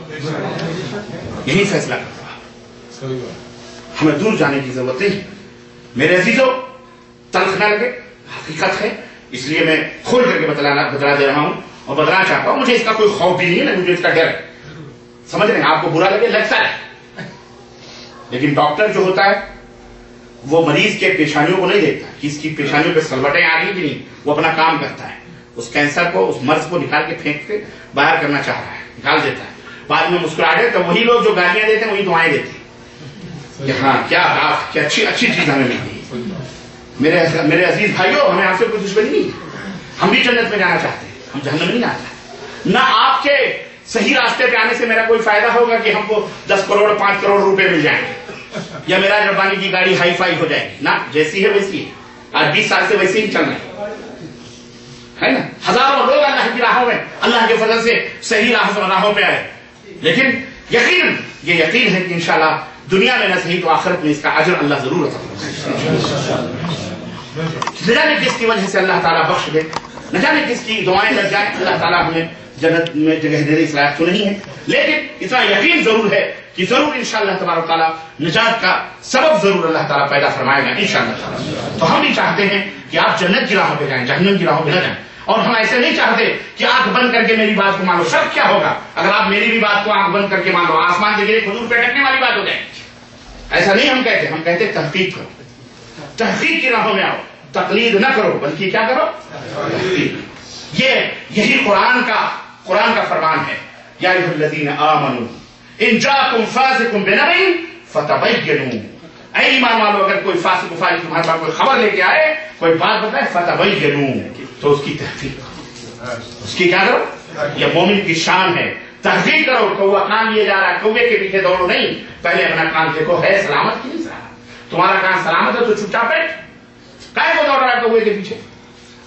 یہی فیصلہ کرتا. ہمیں دور جانے کی ضرورت نہیں. میرے عزیزوں، تلخ نہ لگے، حقیقت ہے، اس لیے میں کھول کر کے بتلا دے رہا ہوں اور بتلانا چاہتا ہوں. مجھے اس کا کوئی خوف بھی نہیں ہے، مجھے اس کا ڈر ہے. سمجھ رہے ہیں؟ آپ کو برا لگے، لگتا ہے، لیکن ڈاکٹر جو ہوتا ہے وہ مریض کے پیشانیوں کو نہیں دیکھتا کہ اس کی پیشانیوں پہ سلوٹیں آ رہی کہ نہیں. وہ اپنا کام کرتا ہے، اس کینسر کو، اس مرض کو نکال کے پھینک کے باہر کرنا چاہ رہا ہے، نکال دیتا ہے. بعد میں مسکراہٹ تو وہی لوگ جو گالیاں دیتے ہیں وہی دعائیں دیتے ہیں کہ ہاں کیا بات، کیا اچھی چیز ہمیں مل گئی. میرے عزیز بھائیوں، ہمیں آپ سے کوئی دشمنی نہیں ہے. ہم بھی جنت میں جانا چاہتے ہیں، ہم جہنم نہیں جانا چاہتے. نہ آپ کے صحیح راستے پہ آنے سے میرا کوئی فائدہ ہوگا کہ ہم کو 10 کروڑ 5 کروڑ روپے مل جائیں گے یا میرا ربانی کی گاڑی ہائی فائی ہو جائے گی. نہ، جیسی ہے ویسی ہے. آج 20 سال سے ویسے ہی چل رہے ہے نا. ہزاروں لوگ اللہ کی راہوں میں اللہ کے فضل سے صحیح راہوں پہ آئے، لیکن یقیناً یہ یقین ہے کہ انشاءاللہ دنیا میں نہ صحیح تو آخرت میں اس کا اجر اللہ ضرور عطا فرمائے. نہ جانے کس کی وجہ سے اللہ تعالیٰ بخش دے، نہ جانے کس کی دعائیں لگ جائیں. اللہ تعالیٰ ہمیں جنت میں جگہ دے اس لائق تو نہیں ہے، لیکن اتنا یقین ضرور ہے کہ ضرور انشاءاللہ تبارک تعالیٰ نجات کا سبب ضرور اللہ تعالیٰ پیدا فرمائے گا انشاءاللہ تعالیٰ. تو ہم بھی چاہتے ہیں کہ آپ جنت کی راہوں پہ جائیں، جہنم کی راہوں پہ نہ جائیں. اور ہم ایسے نہیں چاہتے کہ آنکھ بند کر کے میری بات کو مانو. شرط کیا ہوگا اگر آپ میری بھی بات کو آنکھ بند کر کے مان لو؟ آسمان سے گرے کھجور پہ ٹکنے والی بات ہو جائے. ایسا نہیں ہم کہتے. ہم کہتے تحقیق کرو، تحقیق کی راہوں میں آؤ، تقلید نہ کرو بلکہ کیا کرو؟ تحقیق. یہی قرآن کا فرمان ہے. یا ایھا الذین آمنوا ان جاءکم فاسق بنبأ فتبینوا. اے ایمان والو، اگر کوئی فاسق و فاجر تمہارے پاس کوئی خبر لے کے آئے، کوئی بات بتائے، فتبینوا، تو اس کی تحقیق کرو. اس کی کیا کرو؟ یہ مومن کی شان ہے. تحقیق کرو. کوا کان لیے جا رہا ہے، کوے کے پیچھے دوڑو نہیں، پہلے اپنا کان دیکھو ہے سلامت کی نہیں سلامت. تمہارا کان سلامت ہے تو چپ چاپ بیٹھ، کائے کو دوڑ رہا ہے کوے کے پیچھے؟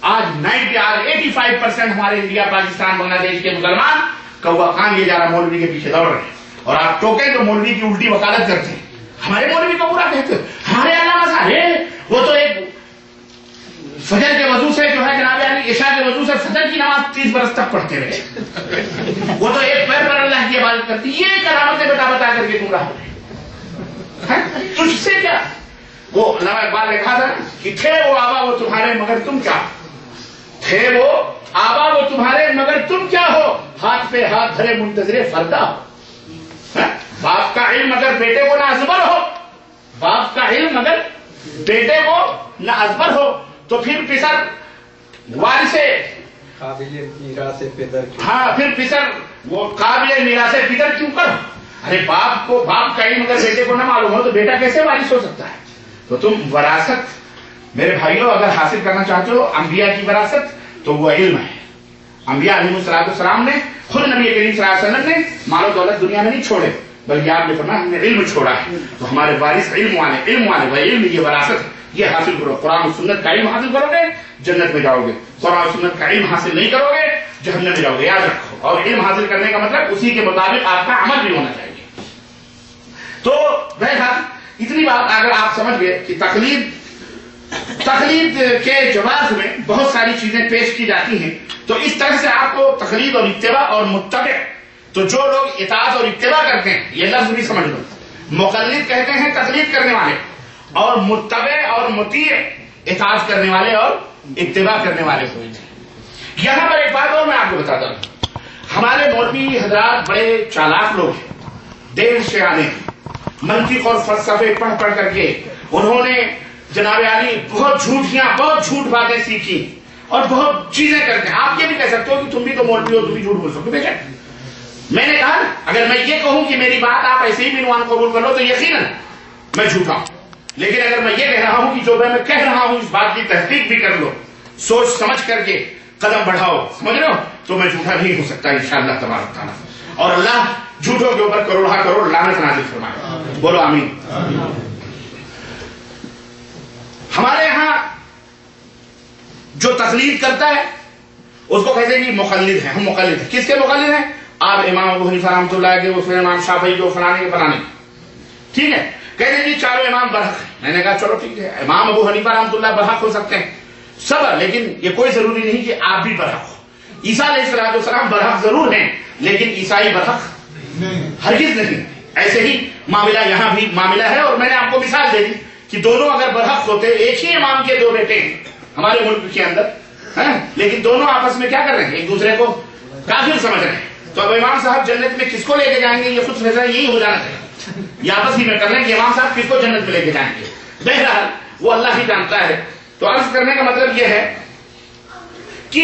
آج 85% ہمارے انڈیا، پاکستان، بنگلہ دیش کے مسلمان کوا کان لیے جا رہا مولوی کے پیچھے دوڑ رہے ہیں. اور آپ ٹوکیں تو مولوی کی الٹی وکالت کرتے ہیں. ہمارے مولوی کو برا کہتے ہیں، ہمارے علامہ صاحب وہ تو ایک فجر کے وضو سے جو ہے جناب یعنی عشاء کے وضو سے فجر کی نماز 30 برس تک پڑھتے رہے. وہ تو ایک پیر پر اللہ کی عبادت کرتی. یہ کرامتیں بتا کر کے تم رہا تجھ سے کیا؟ وہ علامہ اقبال نے کہا تھا کہ تھے وہ آبا وہ تمہارے مگر تم کیا، تھے وہ آبا وہ تمہارے مگر تم کیا ہو، ہاتھ پہ ہاتھ دھرے منتظر فردا ہو. باپ کا علم اگر بیٹے کو نہ ازبر ہو، باپ کا علم اگر بیٹے کو نہ ازبر ہو تو پھر پسر وارث پھر پسر وہ قابل میراث پدر کیوں کر. ارے باپ کا علم اگر بیٹے کو نہ معلوم ہو تو بیٹا کیسے وارث ہو سکتا ہے؟ تو تم وراثت میرے بھائیوں اگر حاصل کرنا چاہتے ہو انبیاء کی وراثت تو وہ علم ہے. انبیاء علیہ السلام نے، خود نبی کریم صلی اللہ علیہ وسلم نے مال و دولت دنیا میں نہیں چھوڑے، بلکہ آپ نے فرمایا ہم نے علم چھوڑا ہے. تو ہمارے وارث علم والے وہ علم، یہ وراثت یہ حاصل کرو. قرآن و سنت کا علم حاصل کرو گے جنت میں جاؤ گے. قرآن و سنت کا علم حاصل نہیں کرو گے جہنم میں جاؤ گے. یاد رکھو. اور علم حاصل کرنے کا مطلب اسی کے مطابق آپ کا عمل بھی ہونا چاہیے. تو بہرحال اتنی بات اگر آپ سمجھ گئے کہ تقلید تقلید کے جواز میں بہت ساری چیزیں پیش کی جاتی ہیں. تو اس طرح سے آپ کو تقلید اور اتباع اور متبع، تو جو لوگ اطاعت اور اتباع کرتے ہیں یہ لفظ بھی سمجھ لو. مقلد کہتے ہیں تقلید کرنے والے، اور متبع اور مطیع اطاعت کرنے والے اور اتباع کرنے والے ہوئے تھے. یہاں پر ایک بات اور میں آپ کو بتاتا ہوں. ہمارے مولوی حضرات بڑے چالاک لوگ ہیں، دیر سے آنے منطق اور فلسفے پڑھ پڑھ کر کے انہوں نے جناب عالی بہت جھوٹ باتیں سیکھی اور بہت چیزیں کرتے ہیں. آپ یہ بھی کہہ سکتے ہو کہ تم بھی تو مولوی ہو، تم بھی جھوٹ بول سکتے ہو. بے شک میں نے کہا اگر میں یہ کہوں کہ میری بات آپ ایسے ہی عنوان قبول کر لو تو یقیناً میں جھوٹا ہوں. لیکن اگر میں یہ کہہ رہا ہوں کہ جو میں کہہ رہا ہوں اس بات کی تحقیق بھی کر لو، سوچ سمجھ کر کے قدم بڑھاؤ، سمجھ رہے ہو، تو میں جھوٹا نہیں ہو سکتا انشاءاللہ تبارک تعالیٰ. اور اللہ جھوٹوں کے اوپر کروڑ لعنت نازل فرمائے. بولو آمین. ہمارے ہاں جو تقلید کرتا ہے اس کو کہتے ہیں کہ مقلد ہیں. ہم مقلد ہیں. کس کے مقلد ہیں؟ آپ امام ابو حنیفہ رحمۃ اللہ کے، اس میں امام شافعی جو فلانے کے فلانے. ٹھیک ہے، کہتے ہیں جی چاروں امام برحق ہیں. میں نے کہا چلو ٹھیک ہے، امام ابو حنیفہ رحمۃ اللہ برحق ہو سکتے ہیں سب، لیکن یہ کوئی ضروری نہیں کہ آپ بھی برحق ہو. عیسیٰ علیہ السلام برحق ضرور ہیں لیکن عیسائی برحق ہرگز نہیں. ایسے ہی معاملہ یہاں بھی معاملہ ہے. اور میں نے آپ کو مثال دے دی کہ دونوں اگر برحق ہوتے، ایک ہی امام کے دو بیٹے ہیں ہمارے ملک کے اندر، لیکن دونوں آپس میں کیا کر رہے ہیں؟ ایک دوسرے کو کافر سمجھ رہے ہیں. تو اب امام صاحب جنت میں کس کو لے کے جائیں گے یہ خود فیصلہ یہی ہو جانا چاہیے. یہ آپس ہی میں کر رہے ہیں کہ امام صاحب کس کو جنت میں لے کے جائیں گے. بہرحال وہ اللہ ہی جانتا ہے. تو عرض کرنے کا مطلب یہ ہے کہ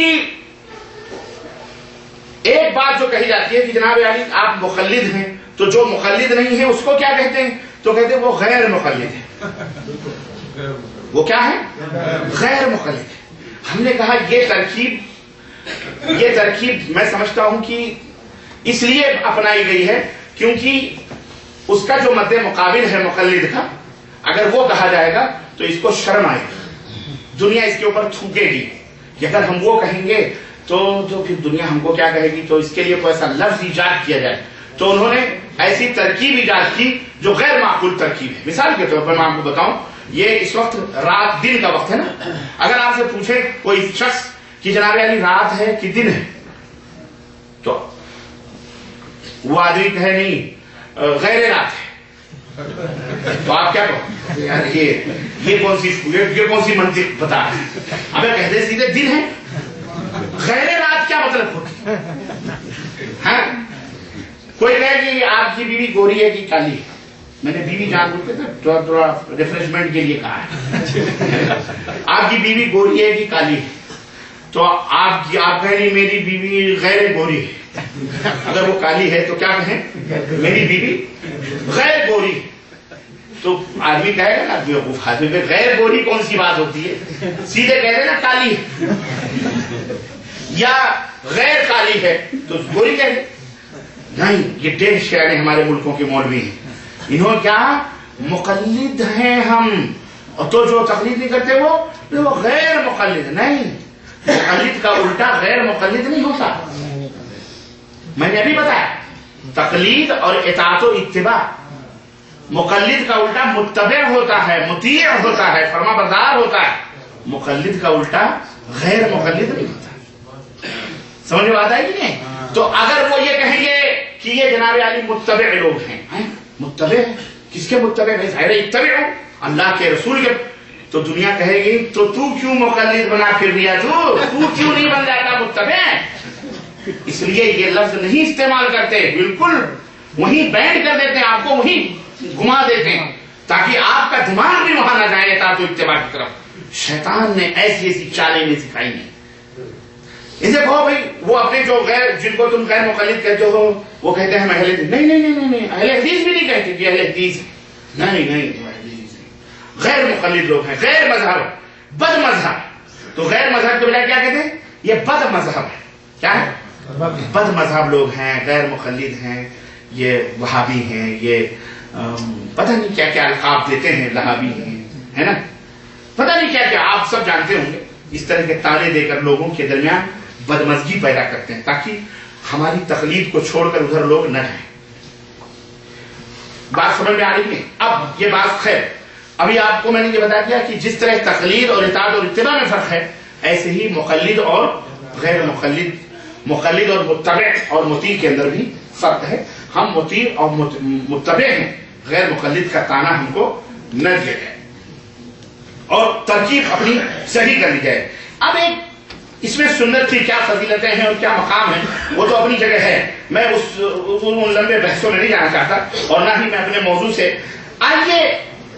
ایک بات جو کہی جاتی ہے کہ جناب عالی آپ مقلد ہیں، تو جو مقلد نہیں ہے اس کو کیا کہتے ہیں؟ تو کہتے ہیں وہ غیر مقلد ہے. وہ کیا ہے؟ غیر مقلد. ہم نے کہا یہ ترکیب میں سمجھتا ہوں کہ اس لیے اپنائی گئی ہے کیونکہ اس کا جو مد مقابل ہے مقلد کا، اگر وہ کہا جائے گا تو اس کو شرم آئے گی، دنیا اس کے اوپر تھوکے گی کہ اگر ہم وہ کہیں گے تو پھر دنیا ہم کو کیا کہے گی. تو اس کے لیے کوئی ایسا لفظ ایجاد کیا جائے. تو انہوں نے ایسی ترکیب ایجاد کی جو غیر معقول ترکیب ہے. مثال کے طور پر میں آپ کو بتاؤں، یہ اس وقت رات دن کا وقت ہے نا. اگر آپ سے پوچھے کوئی شخص کہ جناب علی رات ہے کہ دن ہے، تو وہ آدمی کہے نہیں غیر رات ہے، تو آپ کیا کہو؟ یار یہ کون سی منطق بتا رہے ہیں؟ ابھی کہتے سیدھے دن ہے. غیر رات کیا مطلب ہوتی ہے؟ کوئی کہے کہ آپ کی بیوی گوری ہے کہ کالی ہے. میں نے بیوی جان بول کے تھوڑا ریفریشمنٹ کے لیے کہا ہے. آپ کی بیوی گوری ہے کہ کالی ہے، تو آپ کہیں نہیں میری بیوی غیر گوری ہے. اگر وہ کالی ہے تو کیا کہیں؟ میری بیوی غیر گوری ہے. تو آدمی کہے گا نا غیر گوری کون سی بات ہوتی ہے، سیدھے کہہ رہے نا کالی ہے یا غیر کالی ہے تو گوری کہہ رہے. نہیں، یہ ڈیڑھ شعریں ہمارے ملکوں کے مولوی ہیں. انہوں کیا مقلد ہیں ہم، اور تو جو تقلید نہیں کرتے وہ غیر مقلد. نہیں، مقلد کا الٹا غیر مقلد نہیں ہوتا. میں نے ابھی بتایا تقلید اور اطاعت و اتباع. مقلد کا الٹا متبع ہوتا ہے، مطیع ہوتا ہے، فرما بردار ہوتا ہے. مقلد کا الٹا غیر مقلد نہیں ہوتا. سمجھ میں آتا ہے کہ نہیں؟ تو اگر وہ یہ کہیں گے کہ یہ جناب علی متبع لوگ ہیں، متبع کس کے متبع ہے؟ اتبع اللہ کے رسول کے. تو دنیا کہے گی تو کیوں مقلد بنا پھر رہا، تو کیوں نہیں بن جاتا متبع؟ اس لیے یہ لفظ نہیں استعمال کرتے، بالکل وہیں بینڈ کر دیتے ہیں، آپ کو وہیں گھما دیتے ہیں تاکہ آپ کا دماغ بھی وہاں نہ جائے اطاعت و اتباع کی طرف. شیطان نے ایسی چالیں میں سکھائی ہیں. اسے کہو بھائی وہ اپنے جو جن کو تم غیر مقلد کہتے ہو وہ کہتے ہیں اہل حدیث. نہیں، اہل حدیث بھی نہیں کہتے کہ اہل حدیث. نہیں، غیر مقلد لوگ ہیں، غیر مذہب، بد مذہب. تو غیر مذہب کے بجائے کیا کہتے ہیں؟ یہ بد مذہب ہے. کیا ہے؟ بد مذہب لوگ ہیں، غیر مقلد ہیں، یہ وہابی ہیں، یہ پتہ نہیں کیا کیا القاب دیتے ہیں، لہابی ہیں، ہے نا، پتہ نہیں کیا کیا آپ سب جانتے ہوں گے. اس طرح کے تانے دے کر لوگوں کے درمیان بدمزگی پیدا کرتے ہیں تاکہ ہماری تقلید کو چھوڑ کر ادھر لوگ نہ جائیں. بات سمجھ میں آ رہی ہے؟ اب یہ بات خیر ابھی آپ کو میں نے یہ بتا دیا کہ جس طرح تقلید اور اطاعت اور اتباع میں فرق ہے، ایسے ہی مقلد اور غیر مقلد، مقلد اور متبع اور مطیع کے اندر بھی فرق ہے. ہم مطیع اور متبع ہیں، غیر مقلد کا تانا ہم کو نہ دیا جائے اور ترکیب اپنی صحیح کر لی جائے. اب ایک اس میں سنت کی کیا فضیلتیں ہیں اور کیا مقام ہے وہ تو اپنی جگہ ہے، میں ان لمبے بحثوں میں نہیں جانا چاہتا اور نہ ہی میں اپنے موضوع سے، آئیے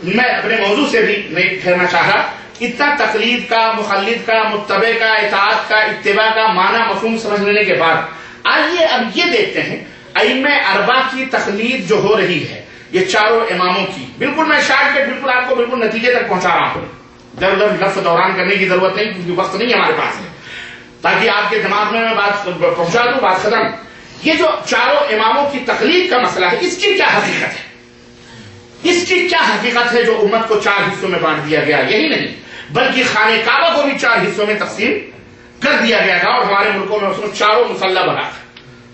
میں اپنے موضوع سے بھی نہیں پھیرنا چاہ رہا. اتنا تقلید کا، مقلد کا، متبع کا، اطاعت کا، اتباع کا معنی مفہوم سمجھ لینے کے بعد آئیے اب یہ دیکھتے ہیں ائمہ اربعہ کی تقلید جو ہو رہی ہے یہ چاروں اماموں کی. بالکل میں شارٹ کٹ بالکل آپ کو بالکل نتیجے تک پہنچا رہا ہوں، در در لفظ دوران کرنے کی ضرورت نہیں کیونکہ وقت نہیں ہمارے پاس ہے، تاکہ آپ کے دماغ میں بات پہنچا دوں، بات ختم. یہ جو چاروں اماموں کی تقلید کا مسئلہ ہے اس کی کیا حقیقت ہے؟ اس کی کیا حقیقت ہے جو امت کو 4 حصوں میں بانٹ دیا گیا؟ یہی نہیں بلکہ خانہ کعبہ کو بھی 4 حصوں میں تقسیم کر دیا گیا تھا اور ہمارے ملکوں میں اس میں 4 مسلح بنا ہے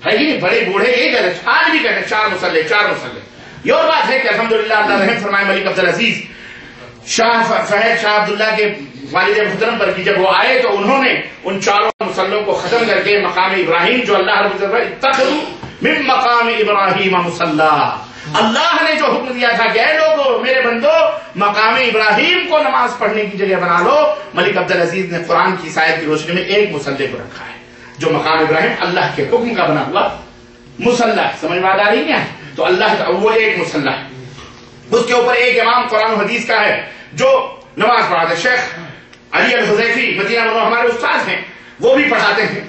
کہ نہیں؟ بڑے بوڑھے یہی کہتے ہیں، آج بھی کہتے ہیں 4 مسلح 4 مسلح. یہ اور بات ہے کہ الحمدللہ اللہ رحم فرمائے ملک عبدالعزیز شاہ فہد شاہ عبداللہ کے والد محترم پر کہ جب وہ آئے تو انہوں نے ان 4 مسلوں کو ختم کر کے مقام ابراہیم جو اللہ رب العزت اتخذوا من مقام ابراہیم مصلی، اللہ نے جو حکم دیا تھا کہ اے لوگو میرے بندو مقام ابراہیم کو نماز پڑھنے کی جگہ بنا لو، ملک عبدالعزیز نے قرآن کی آیت کی روشنی میں ایک مصلی کو رکھا ہے جو مقام ابراہیم اللہ کے حکم کا بنا ہوا مصلی. سمجھ بات آ رہی ہے؟ تو اللہ وہ ایک مصلی ہے، اس کے اوپر ایک امام قرآن و حدیث کا ہے جو نماز پڑھاتے. شیخ علی الحذیفی مدینہ منورہ ہمارے استاد ہیں، وہ بھی پڑھاتے ہیں،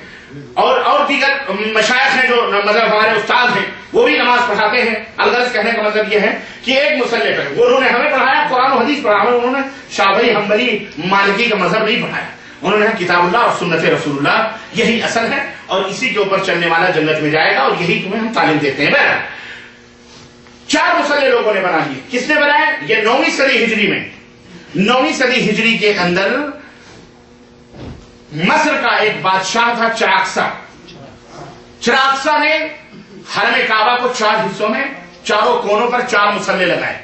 اور دیگر مشائخ ہیں جو مطلب ہمارے استاد ہیں وہ بھی نماز پڑھاتے ہیں. الغرض کہنے کا مطلب یہ ہے کہ ایک مصلی پر وہ انہوں نے ہمیں پڑھایا قرآن و حدیث پڑھایا، انہوں نے شافعی حنبلی مالکی کا مذہب نہیں پڑھایا، انہوں نے کتاب اللہ اور سنت رسول اللہ یہی اصل ہے اور اسی کے اوپر چلنے والا جنت میں جائے گا اور یہی تمہیں ہم تعلیم دیتے ہیں. بہرحال 4 مصلی لوگوں نے بنا لیے. کس نے بنایا؟ یہ 9ویں صدی ہجری میں، 9ویں صدی ہجری کے اندر مصر کا ایک بادشاہ تھا چراغسا. چراغسا نے حرم کعبہ کو 4 حصوں میں چاروں کونوں پر 4 مصلی لگائے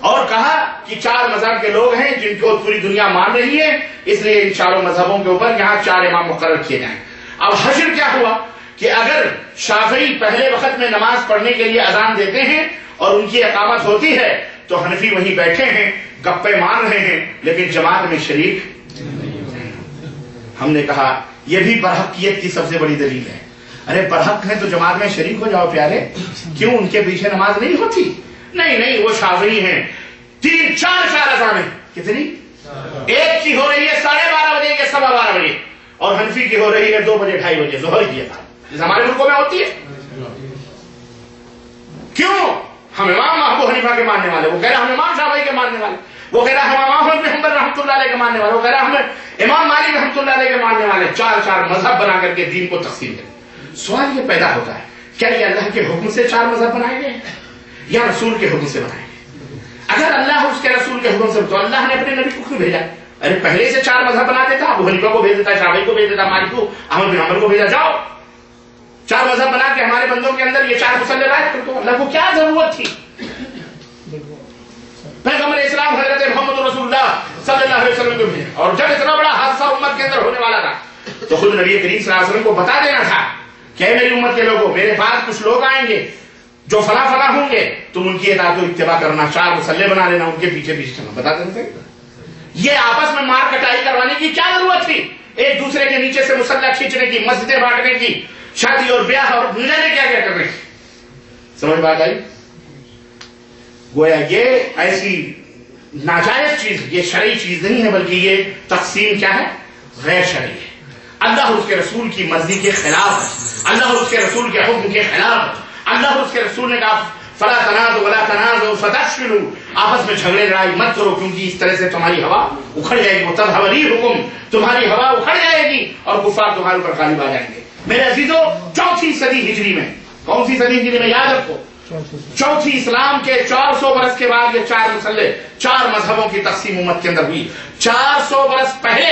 اور کہا کہ 4 مذہب کے لوگ ہیں جن کو پوری دنیا مان رہی ہے، اس لیے ان 4 مذہبوں کے اوپر یہاں 4 امام مقرر کیے جائیں. اب حشر کیا ہوا کہ اگر شافعی پہلے وقت میں نماز پڑھنے کے لیے اذان دیتے ہیں اور ان کی اقامت ہوتی ہے تو حنفی وہیں بیٹھے ہیں گپے مار رہے ہیں لیکن جماعت میں شریک. ہم نے کہا یہ بھی برحقیت کی سب سے بڑی دلیل ہے. ارے برحق ہے تو جماعت میں شریک ہو جاؤ پیارے، کیوں ان کے پیچھے نماز نہیں ہوتی؟ نہیں وہ شافعی ہیں، 3-4 اذانیں کتنی؟ ایک کی ہو رہی ہے 12:30 بجے کے 12:15 بجے اور حنفی کی ہو رہی ہے 2 بجے 2:30 بجے ظہر کی اذان. ہمارے ملکوں میں ہوتی ہے. کیوں؟ ہم امام ابو حنیفہ کے ماننے والے، وہ کہہ رہا ہم امام شافعی کے ماننے والے، وہ کہہ رہا ہم امام احمد بن حنبل رحمۃ اللہ علیہ کے ماننے والے، وہ کہہ رہا ہم امام مالک رحمۃ اللہ علیہ کے ماننے والے. 4 مذہب بنا کر کے دین کو تقسیم کریں. سوال یہ پیدا ہوتا ہے کیا یہ اللہ کے حکم سے 4 مذہب بنائے گئے یا رسول کے حکم سے بنائے گئے؟ اگر اللہ اور اس کے رسول کے حکم سے تو اللہ نے اپنے نبی کو کیوں بھیجا؟ ارے پہلے سے 4 مذہب بنا دیتا، ابو حنیفہ کو بھیج دیتا، شافعی کو بھیج دیتا، مالک کو، احمد بن حنبل کو بھیجا، جاؤ 4 مذہب بنا کے ہمارے بندوں کے اندر یہ 4 مصلی لائے کر دو. اللہ کو کیا ضرورت تھی؟ پیغمبر اسلام حضرت محمد رسول اللہ صلی اللہ علیہ وسلم کو بھیجا اور جب اتنا بڑا حادثہ امت کے اندر ہونے والا تھا تو خود نبی کریم صلی اللہ علیہ وسلم کو بتا دینا تھا کہ اے میری امت کے لوگوں، میرے پاس کچھ لوگ آئیں گے جو فلاں فلاں ہوں گے، تم ان کی اطاعت و اتباع کرنا، 4 مصلی بنا لینا، ان کے پیچھے چلنا. بتا دیتے یہ آپس میں مار کٹائی کروانے کی کیا ضرورت تھی؟ ایک دوسرے کے نیچے سے مصلی کھینچنے کی، مسجدیں بانٹنے کی، شادی اور بیاہ اور دنیا کیا کرنے کی. سمجھ بات آئی؟ گویا یہ ایسی ناجائز چیز، یہ شرعی چیز نہیں ہے بلکہ یہ تقسیم کیا ہے؟ غیر شرعی ہے. اللہ اور اس کے رسول کی مرضی کے خلاف ہے، اللہ اور اس کے رسول کے حکم کے خلاف ہے. اللہ اور اس کے رسول نے کہا فلا تنازعوا ولا تنازعوا فتفشلوا، آپس میں جھگڑے لڑائی مت کرو کیونکہ اس طرح سے تمہاری ہوا اکھڑ جائے گی. وتذهب ريحكم، تمہاری ہوا اکھڑ جائے گی اور کفار تمہارے اوپر غالب آ جائیں گے. میرے عزیزو 4 صدی ہجری میں، کون سی صدی ہجری میں یاد رکھو، 4 اسلام کے 400 برس کے بعد یہ 4 مصلی 4 مذہبوں کی تقسیم امت کے اندر ہوئی. 400 برس پہلے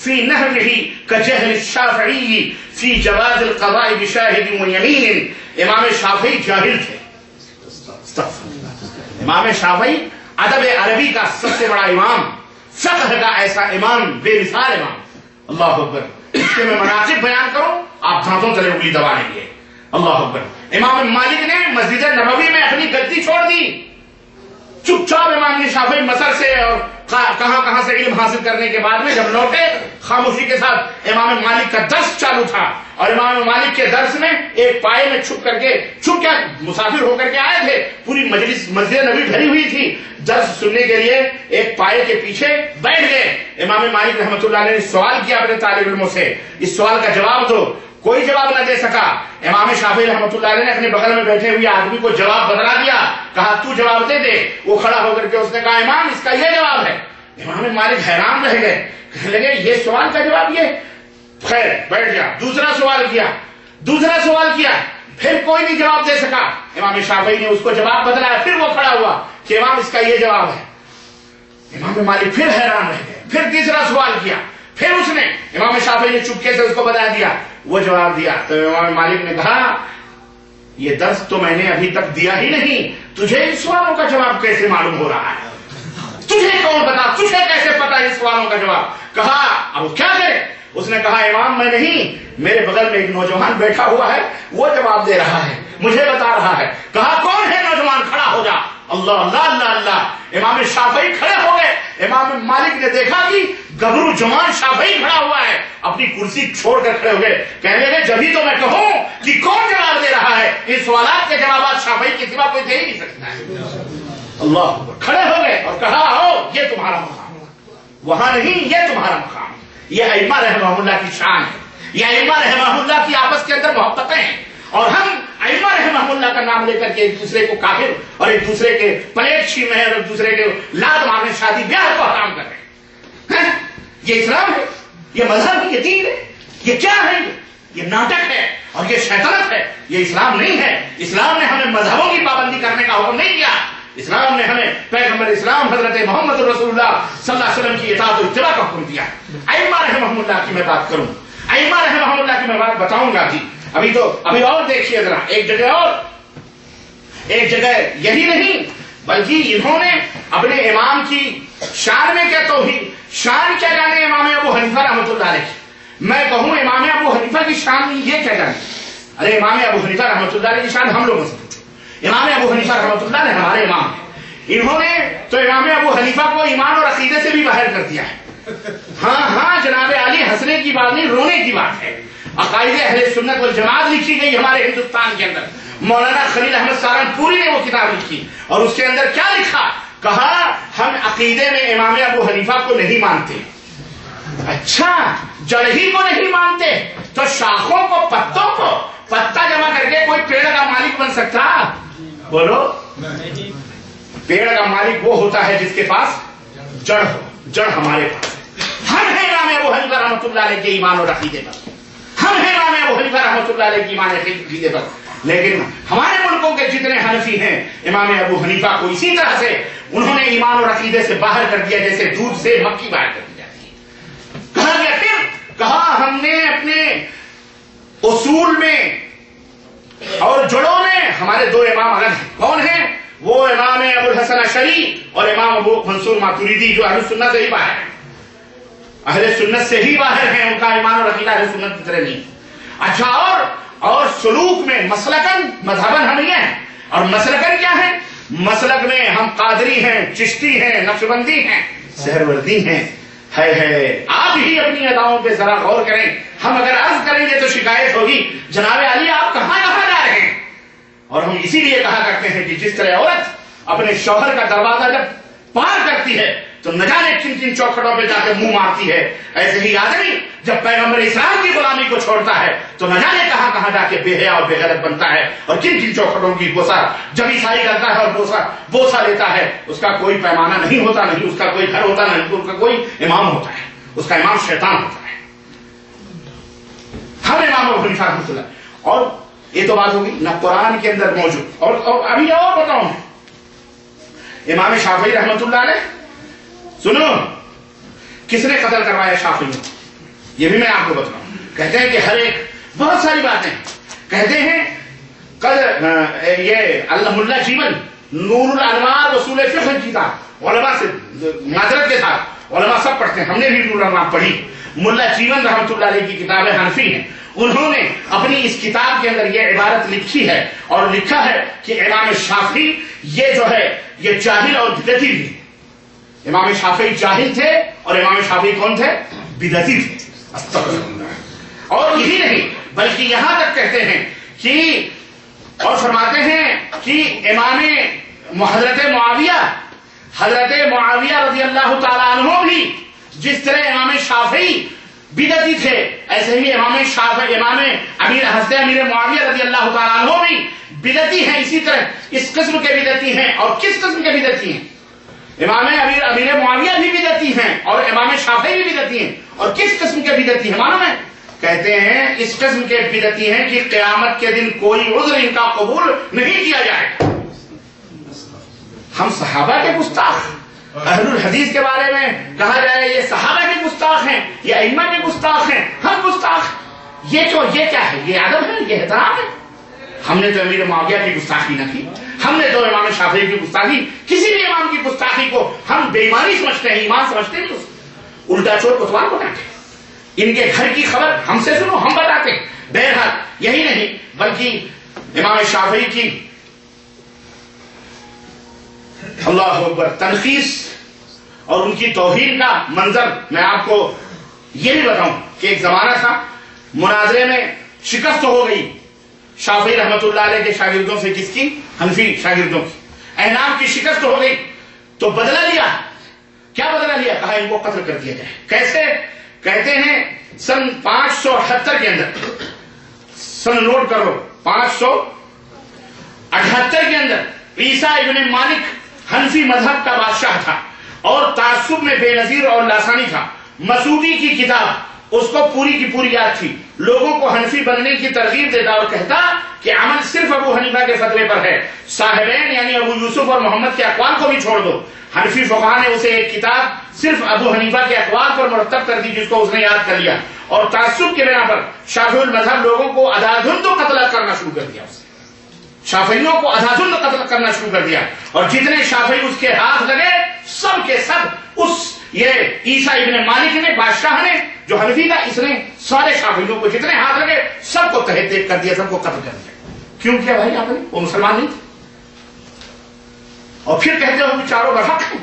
في نهره كجهل الشافعي في جواز القضاء بشاهد ويمين. امام شافعی جاہل تھے. امام شافعی ادب عربی کا سب سے بڑا امام، فقہ کا ایسا امام، بے مثال امام. اللہ اکبر. اس کے میں مناقب بیان کروں آپ دھانتوں تلے انگلی دبا لیں گے. اللہ اکبر. امام مالک نے مسجد نبوی میں اپنی گدی چھوڑ دی. چپ چاپ امام شافعی مصر سے اور کہاں کہاں سے علم حاصل کرنے کے بعد میں جب لوٹے خاموشی کے ساتھ امام مالک کا درس چالو تھا. اور امام مالک کے درس میں ایک پائے میں چھپ کیا مسافر ہو کر کے آئے تھے. پوری مجلس مسجد نبی بھری ہوئی تھی. درس سننے کے لیے ایک پائے کے پیچھے بیٹھ گئے. امام مالک رحمۃ اللہ علیہ نے سوال کیا اپنے طالب علموں سے، اس سوال کا جواب دو. کوئی جواب نہ دے سکا. امام شافعی رحمۃ اللہ علیہ نے اپنے بغل میں بیٹھے ہوئے آدمی کو جواب بتلا دیا. کہا تو جواب دے دے. وہ کھڑا ہو کر کے اس نے کہا امام اس کا یہ جواب ہے. امام مالک حیران رہ گئے، کہنے لگے یہ سوال کا جواب یہ. خیر بیٹھ گیا. دوسرا سوال کیا پھر کوئی نہیں جواب دے سکا. امام شافعی نے اس کو جواب بتلایا. پھر وہ کھڑا ہوا کہ امام اس کا یہ جواب ہے. امام مالک پھر حیران رہ گئے. پھر تیسرا سوال کیا. پھر اس نے امام شافعی نے چپکے سے اس کو بتا دیا. وہ جواب دیا تو امام مالک نے کہا یہ درس تو میں نے ابھی تک دیا ہی نہیں، تجھے ان سوالوں کا جواب کیسے معلوم ہو رہا ہے؟ تجھے کون بتا، تجھے کیسے پتا ان سوالوں کا جواب؟ کہا اب کیا کرے؟ اس نے کہا امام میں نہیں، میرے بغل میں ایک نوجوان بیٹھا ہوا ہے، وہ جواب دے رہا ہے، مجھے بتا رہا ہے. کہا کون ہے نوجوان؟ کھڑا ہو جا. اللہ اللہ اللہ اللہ. امام شافعی کھڑے ہو گئے. امام مالک نے دیکھا کہ گبرو جوان شافعی کھڑا ہوا ہے، اپنی کرسی چھوڑ کر کھڑے ہو گئے. کہنے لگے جبھی تو میں کہوں کہ کون جواب دے رہا ہے. ان سوالات کے جوابات شافعی کے سوا کوئی دے ہی نہیں سکتا ہے. اللہ کھڑے ہو گئے اور کہا ہو یہ تمہارا مقام، وہاں نہیں یہ تمہارا مقام. یہ ائمہ رحمہ اللہ کی شان ہے. یہ ائمہ رحمہ اللہ کی آپس کے اندر محبتیں ہیں. اور ہم ائمہ رحمہ اللہ کا نام لے کر کے ایک دوسرے کو کافر اور ایک دوسرے کے پلیٹ چھیننے اور ایک دوسرے کے لات مارنے شادی بیاہ کو حرام کر رہے ہیں. یہ اسلام ہے، یہ مذہب ہے، یہ دین ہے، یہ کیا ہے؟ یہ ناٹک ہے اور یہ شیطنت ہے. یہ اسلام نہیں ہے. اسلام نے ہمیں مذہبوں کی پابندی کرنے کا حکم نہیں دیا. اسلام نے ہمیں پیغمبر اسلام حضرت محمد رسول اللہ صلی اللہ علیہ وسلم کی اطاعت و اتباع کا حکم دیا. ائمہ رحمہ اللہ کی میں بات کروں، ائمہ رحمہ اللہ کی میں بات بتاؤں گا. جی ابھی اور دیکھیے ذرا ایک جگہ یہی نہیں بلکہ انہوں نے اپنے امام کی شان میں کیا توہین، شان کیا جانے امام ابو حنیفہ رحمۃ اللہ علیہ کی. میں کہوں امام ابو حنیفہ کی شان یہ کیا جانے؟ ارے امام ابو حنیفہ رحمۃ اللہ علیہ کی شان ہم لوگوں سے پوچھو. امام ابو حنیفہ رحمۃ اللہ علیہ ہمارے امام ہیں. انہوں نے تو امام ابو حنیفہ کو ایمان اور عقیدے سے بھی باہر کر دیا ہے. ہاں جناب علی ہنسنے کی بات نہیں، رونے کی بات ہے. عقائد اہل سنت والجماعت لکھی گئی ہمارے ہندوستان کے اندر. مولانا خلیل احمد سہارنپوری نے وہ کتاب لکھی اور اس کے اندر کیا لکھا؟ کہا ہم عقیدے میں امام ابو حنیفہ کو نہیں مانتے. اچھا جڑ ہی کو نہیں مانتے تو شاخوں کو، پتوں کو، پتا جمع کر کے کوئی پیڑ کا مالک بن سکتا؟ بولو. پیڑ کا مالک وہ ہوتا ہے جس کے پاس جڑ ہو. جڑ ہمارے پاس. ہم ہیں امام ابو حنیفہ رحمۃ اللہ علیہ کے ایمان اور عقیدے پر. ہم ہیں امام ابو حنیفہ رحمۃ اللہ علیہ کی ایمان اور عقیدے پر. لیکن ہمارے ملکوں کے جتنے حنفی ہیں امام ابو حنیفہ کو اسی طرح سے انہوں نے ایمان اور عقیدے سے باہر کر دیا جیسے دودھ سے مکھی باہر کر دی جاتی ہے. کہا گیا پھر کہا ہم نے اپنے اصول میں اور جڑوں میں ہمارے دو امام الگ ہیں. کون ہیں وہ؟ امام ابو الحسن اشعری اور امام ابو منصور ماتریدی جو اہل سنت سے ہی باہر ہیں. اہل سنت سے ہی باہر ہیں. ان کا ایمان اور عقیدہ اہل سنت کی طرح نہیں. اچھا اور سلوک میں مسلکن مذہبن ہم یہ ہیں. اور مسلکن کیا ہے؟ مسلک میں ہم قادری ہیں، چشتی ہیں، نقشبندی ہیں، سہروردی ہیں. ہے آپ ہی اپنی اداؤں پہ ذرا غور کریں. ہم اگر عرض کریں گے تو شکایت ہوگی جناب علی آپ کہاں جا رہے ہیں. اور ہم اسی لیے کہا کرتے ہیں کہ جس طرح عورت اپنے شوہر کا دروازہ جب پار کرتی ہے تو نہ جانے کن کن چوکھٹوں پہ جا کے منہ مارتی ہے، ایسے ہی آدمی جب پیغمبر اسلام کی غلامی کو چھوڑتا ہے تو نہ جانے کہاں کہاں جا کے بے حیا اور بے غیرت بنتا ہے اور کن کن چوکھٹوں کی بوسا جب عیسائی کرتا ہے اور بوسا لیتا ہے. اس کا کوئی پیمانہ نہیں ہوتا، نہیں اس کا کوئی گھر ہوتا، نہیں اس کا کوئی امام ہوتا ہے. اس کا امام شیطان ہوتا ہے. ہم امام ابو حنیفہ رحمۃ اللہ. اور یہ تو بات ہوگی نہ قرآن کے اندر موجود. اور ابھی اور بتاؤں امام شافعی رحمۃ اللہ علیہ، سنو کس نے قتل کروایا شافعی؟ یہ بھی میں آپ کو بتاؤں. کہتے ہیں کہ ہر ایک بہت ساری باتیں کہتے ہیں. یہ ملا جیون نور الانوار رسول فقہ کی کتاب علماء سے معذرت کے ساتھ علماء سب پڑھتے ہیں, ہم نے بھی نور الانوار پڑھی. ملا جیون رحمۃ اللہ علیہ کی کتاب حنفی ہے, انہوں نے اپنی اس کتاب کے اندر یہ عبارت لکھی ہے اور لکھا ہے کہ امام شافعی یہ جو ہے یہ جاہل اور بدعتی بھی. امام شافعی جاہل تھے اور امام شافعی کون تھے؟ بدعتی تھے. اور یہی نہیں بلکہ یہاں تک کہتے ہیں کہ اور فرماتے ہیں کہ امام حضرت معاویہ رضی اللہ تعالیٰ عنہ بھی جس طرح امام شافعی بدعتی تھے ایسے ہی امام حضرت امیر معاویہ رضی اللہ تعالیٰ عنہ بھی بدعتی ہیں. اسی طرح اس قسم کے بدعتی ہیں. اور کس قسم کے بدعتی ہیں؟ امام امیر معاویہ بھی بدعتی ہیں اور امام شافعی بھی بدعتی ہیں. اور کس قسم کے بدعتی ہیں معلوم ہے؟ کہتے ہیں اس قسم کے بدعتی ہیں کہ قیامت کے دن کوئی عذر ان کا قبول نہیں کیا جائے گا. ہم صحابہ کے گستاخ, اہل الحدیث کے بارے میں کہا جائے یہ صحابہ کے گستاخ ہیں, یہ ائمہ کے گستاخ ہیں, ہم گستاخ. یہ کیا ہے؟ یہ ادب ہے, یہ احترام ہے. ہم نے تو امیر معاویہ کی گستاخی نہ کی, ہم نے تو امام شافعی کی گستاخی, کسی بھی امام کی گستاخی کو ہم بے ایمانی سمجھتے ہیں, ایمان سمجھتے نہیں. الٹا چور کوتوال بتاتے, ان کے گھر کی خبر ہم سے سنو, ہم بتاتے. بہرحال یہی نہیں بلکہ امام شافعی کی اللہ اکبر تنقیص اور ان کی توہین کا منظر میں آپ کو یہ بھی بتاؤں کہ ایک زمانہ تھا مناظرے میں شکست ہو گئی شافعی رحمت اللہ علیہ کے شاگردوں سے. کس کی؟ حنفی شاگردوں کی. احناف کی شکست ہو گئی تو بدلہ لیا. کیا بدلہ لیا؟ کہا ان کو قتل کر دیا جائے. کیسے؟ کہتے ہیں سن 578 کے اندر, سن نوٹ کر لو, 578 کے اندر عیسیٰ ابن مالک حنفی مذہب کا بادشاہ تھا اور تعصب میں بے نظیر اور لاسانی تھا. مسعودی کی کتاب اس کو پوری کی پوری یاد تھی. لوگوں کو حنفی بننے کی ترغیب دیتا اور کہتا کہ عمل صرف ابو حنیفہ کے فتوے پر ہے, صاحبین یعنی ابو یوسف اور محمد کے اقوال کو بھی چھوڑ دو. حنفی فقہا نے اسے ایک کتاب صرف ابو حنیفہ کے اقوال پر مرتب کر دی جس کو اس نے یاد کر لیا, اور تعصب کے بنا پر شافعی المذہب لوگوں کو ادھادھند قتل کرنا شروع کر دیا. شافعیوں کو ادھادھند قتل کرنا شروع کر دیا اور جتنے شافعی اس کے ہاتھ لگے سب کے سب اس یہ عیسیٰ ابن مالک نے بادشاہ نے جو حنفی تھا اس نے سارے شافعیوں کو جتنے ہاتھ لگے سب کو تہہ تیگ کر دیا, سب کو قتل کر دیا. کیوں کیا بھائی آپ نے؟ وہ مسلمان نہیں تھے. اور پھر کہتے ہو چاروں برحق ہیں.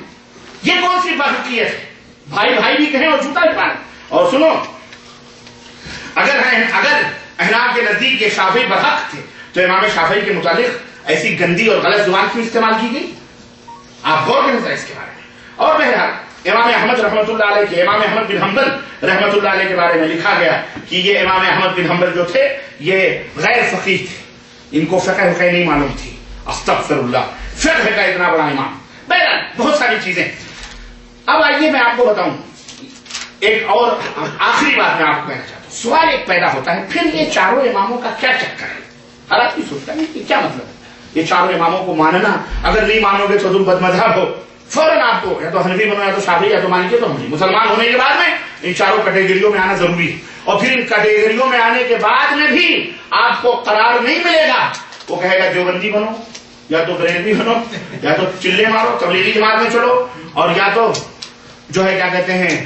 یہ کون سی برحقیت ہے؟ بھائی بھائی بھی کہیں اور جوتا بھی پائیں. اور سنو, اگر احناف کے نزدیک یہ شافعی برحق تھے تو امام شافعی کے متعلق ایسی گندی اور غلط زبان کیوں استعمال کی گئی؟ آپ غور کریں اس کے بارے میں. اور بہرحال امام احمد رحمۃ اللہ علیہ کے, امام احمد بن حنبل رحمۃ اللہ علیہ کے بارے میں لکھا گیا کہ یہ امام احمد بن حنبل جو تھے یہ غیر فقیہ تھے, ان کو فقہ نہیں معلوم تھی. استغفر اللہ, فقہ کا اتنا بڑا امام. بہرحال بہت ساری چیزیں. اب آئیے میں آپ کو بتاؤں ایک اور آخری بات میں آپ کو کہنا چاہتا ہوں. سوال ایک پیدا ہوتا ہے پھر یہ چاروں اماموں کا کیا چکر ہے؟ ہر آدمی سوچتا ہے کہ کیا مطلب ہے یہ چاروں اماموں کو ماننا, اگر نہیں مانو گے تو تم بد مذہب ہو, فوراً آپ کو یا تو حنفی بنو یا تو شافعی یا تو مالکی تو ہم مسلمان ہونے کے بعد میں ان چاروں کیٹیگریوں میں آنا ضروری ہے. اور پھر ان کیٹیگریوں میں آنے کے بعد میں بھی آپ کو قرار نہیں ملے گا. وہ کہے گا دیوبندی بنو یا تو بریلوی بنو یا تو چلے مارو تبلیغی جماعت میں چلو اور یا تو جو ہے کیا کہتے ہیں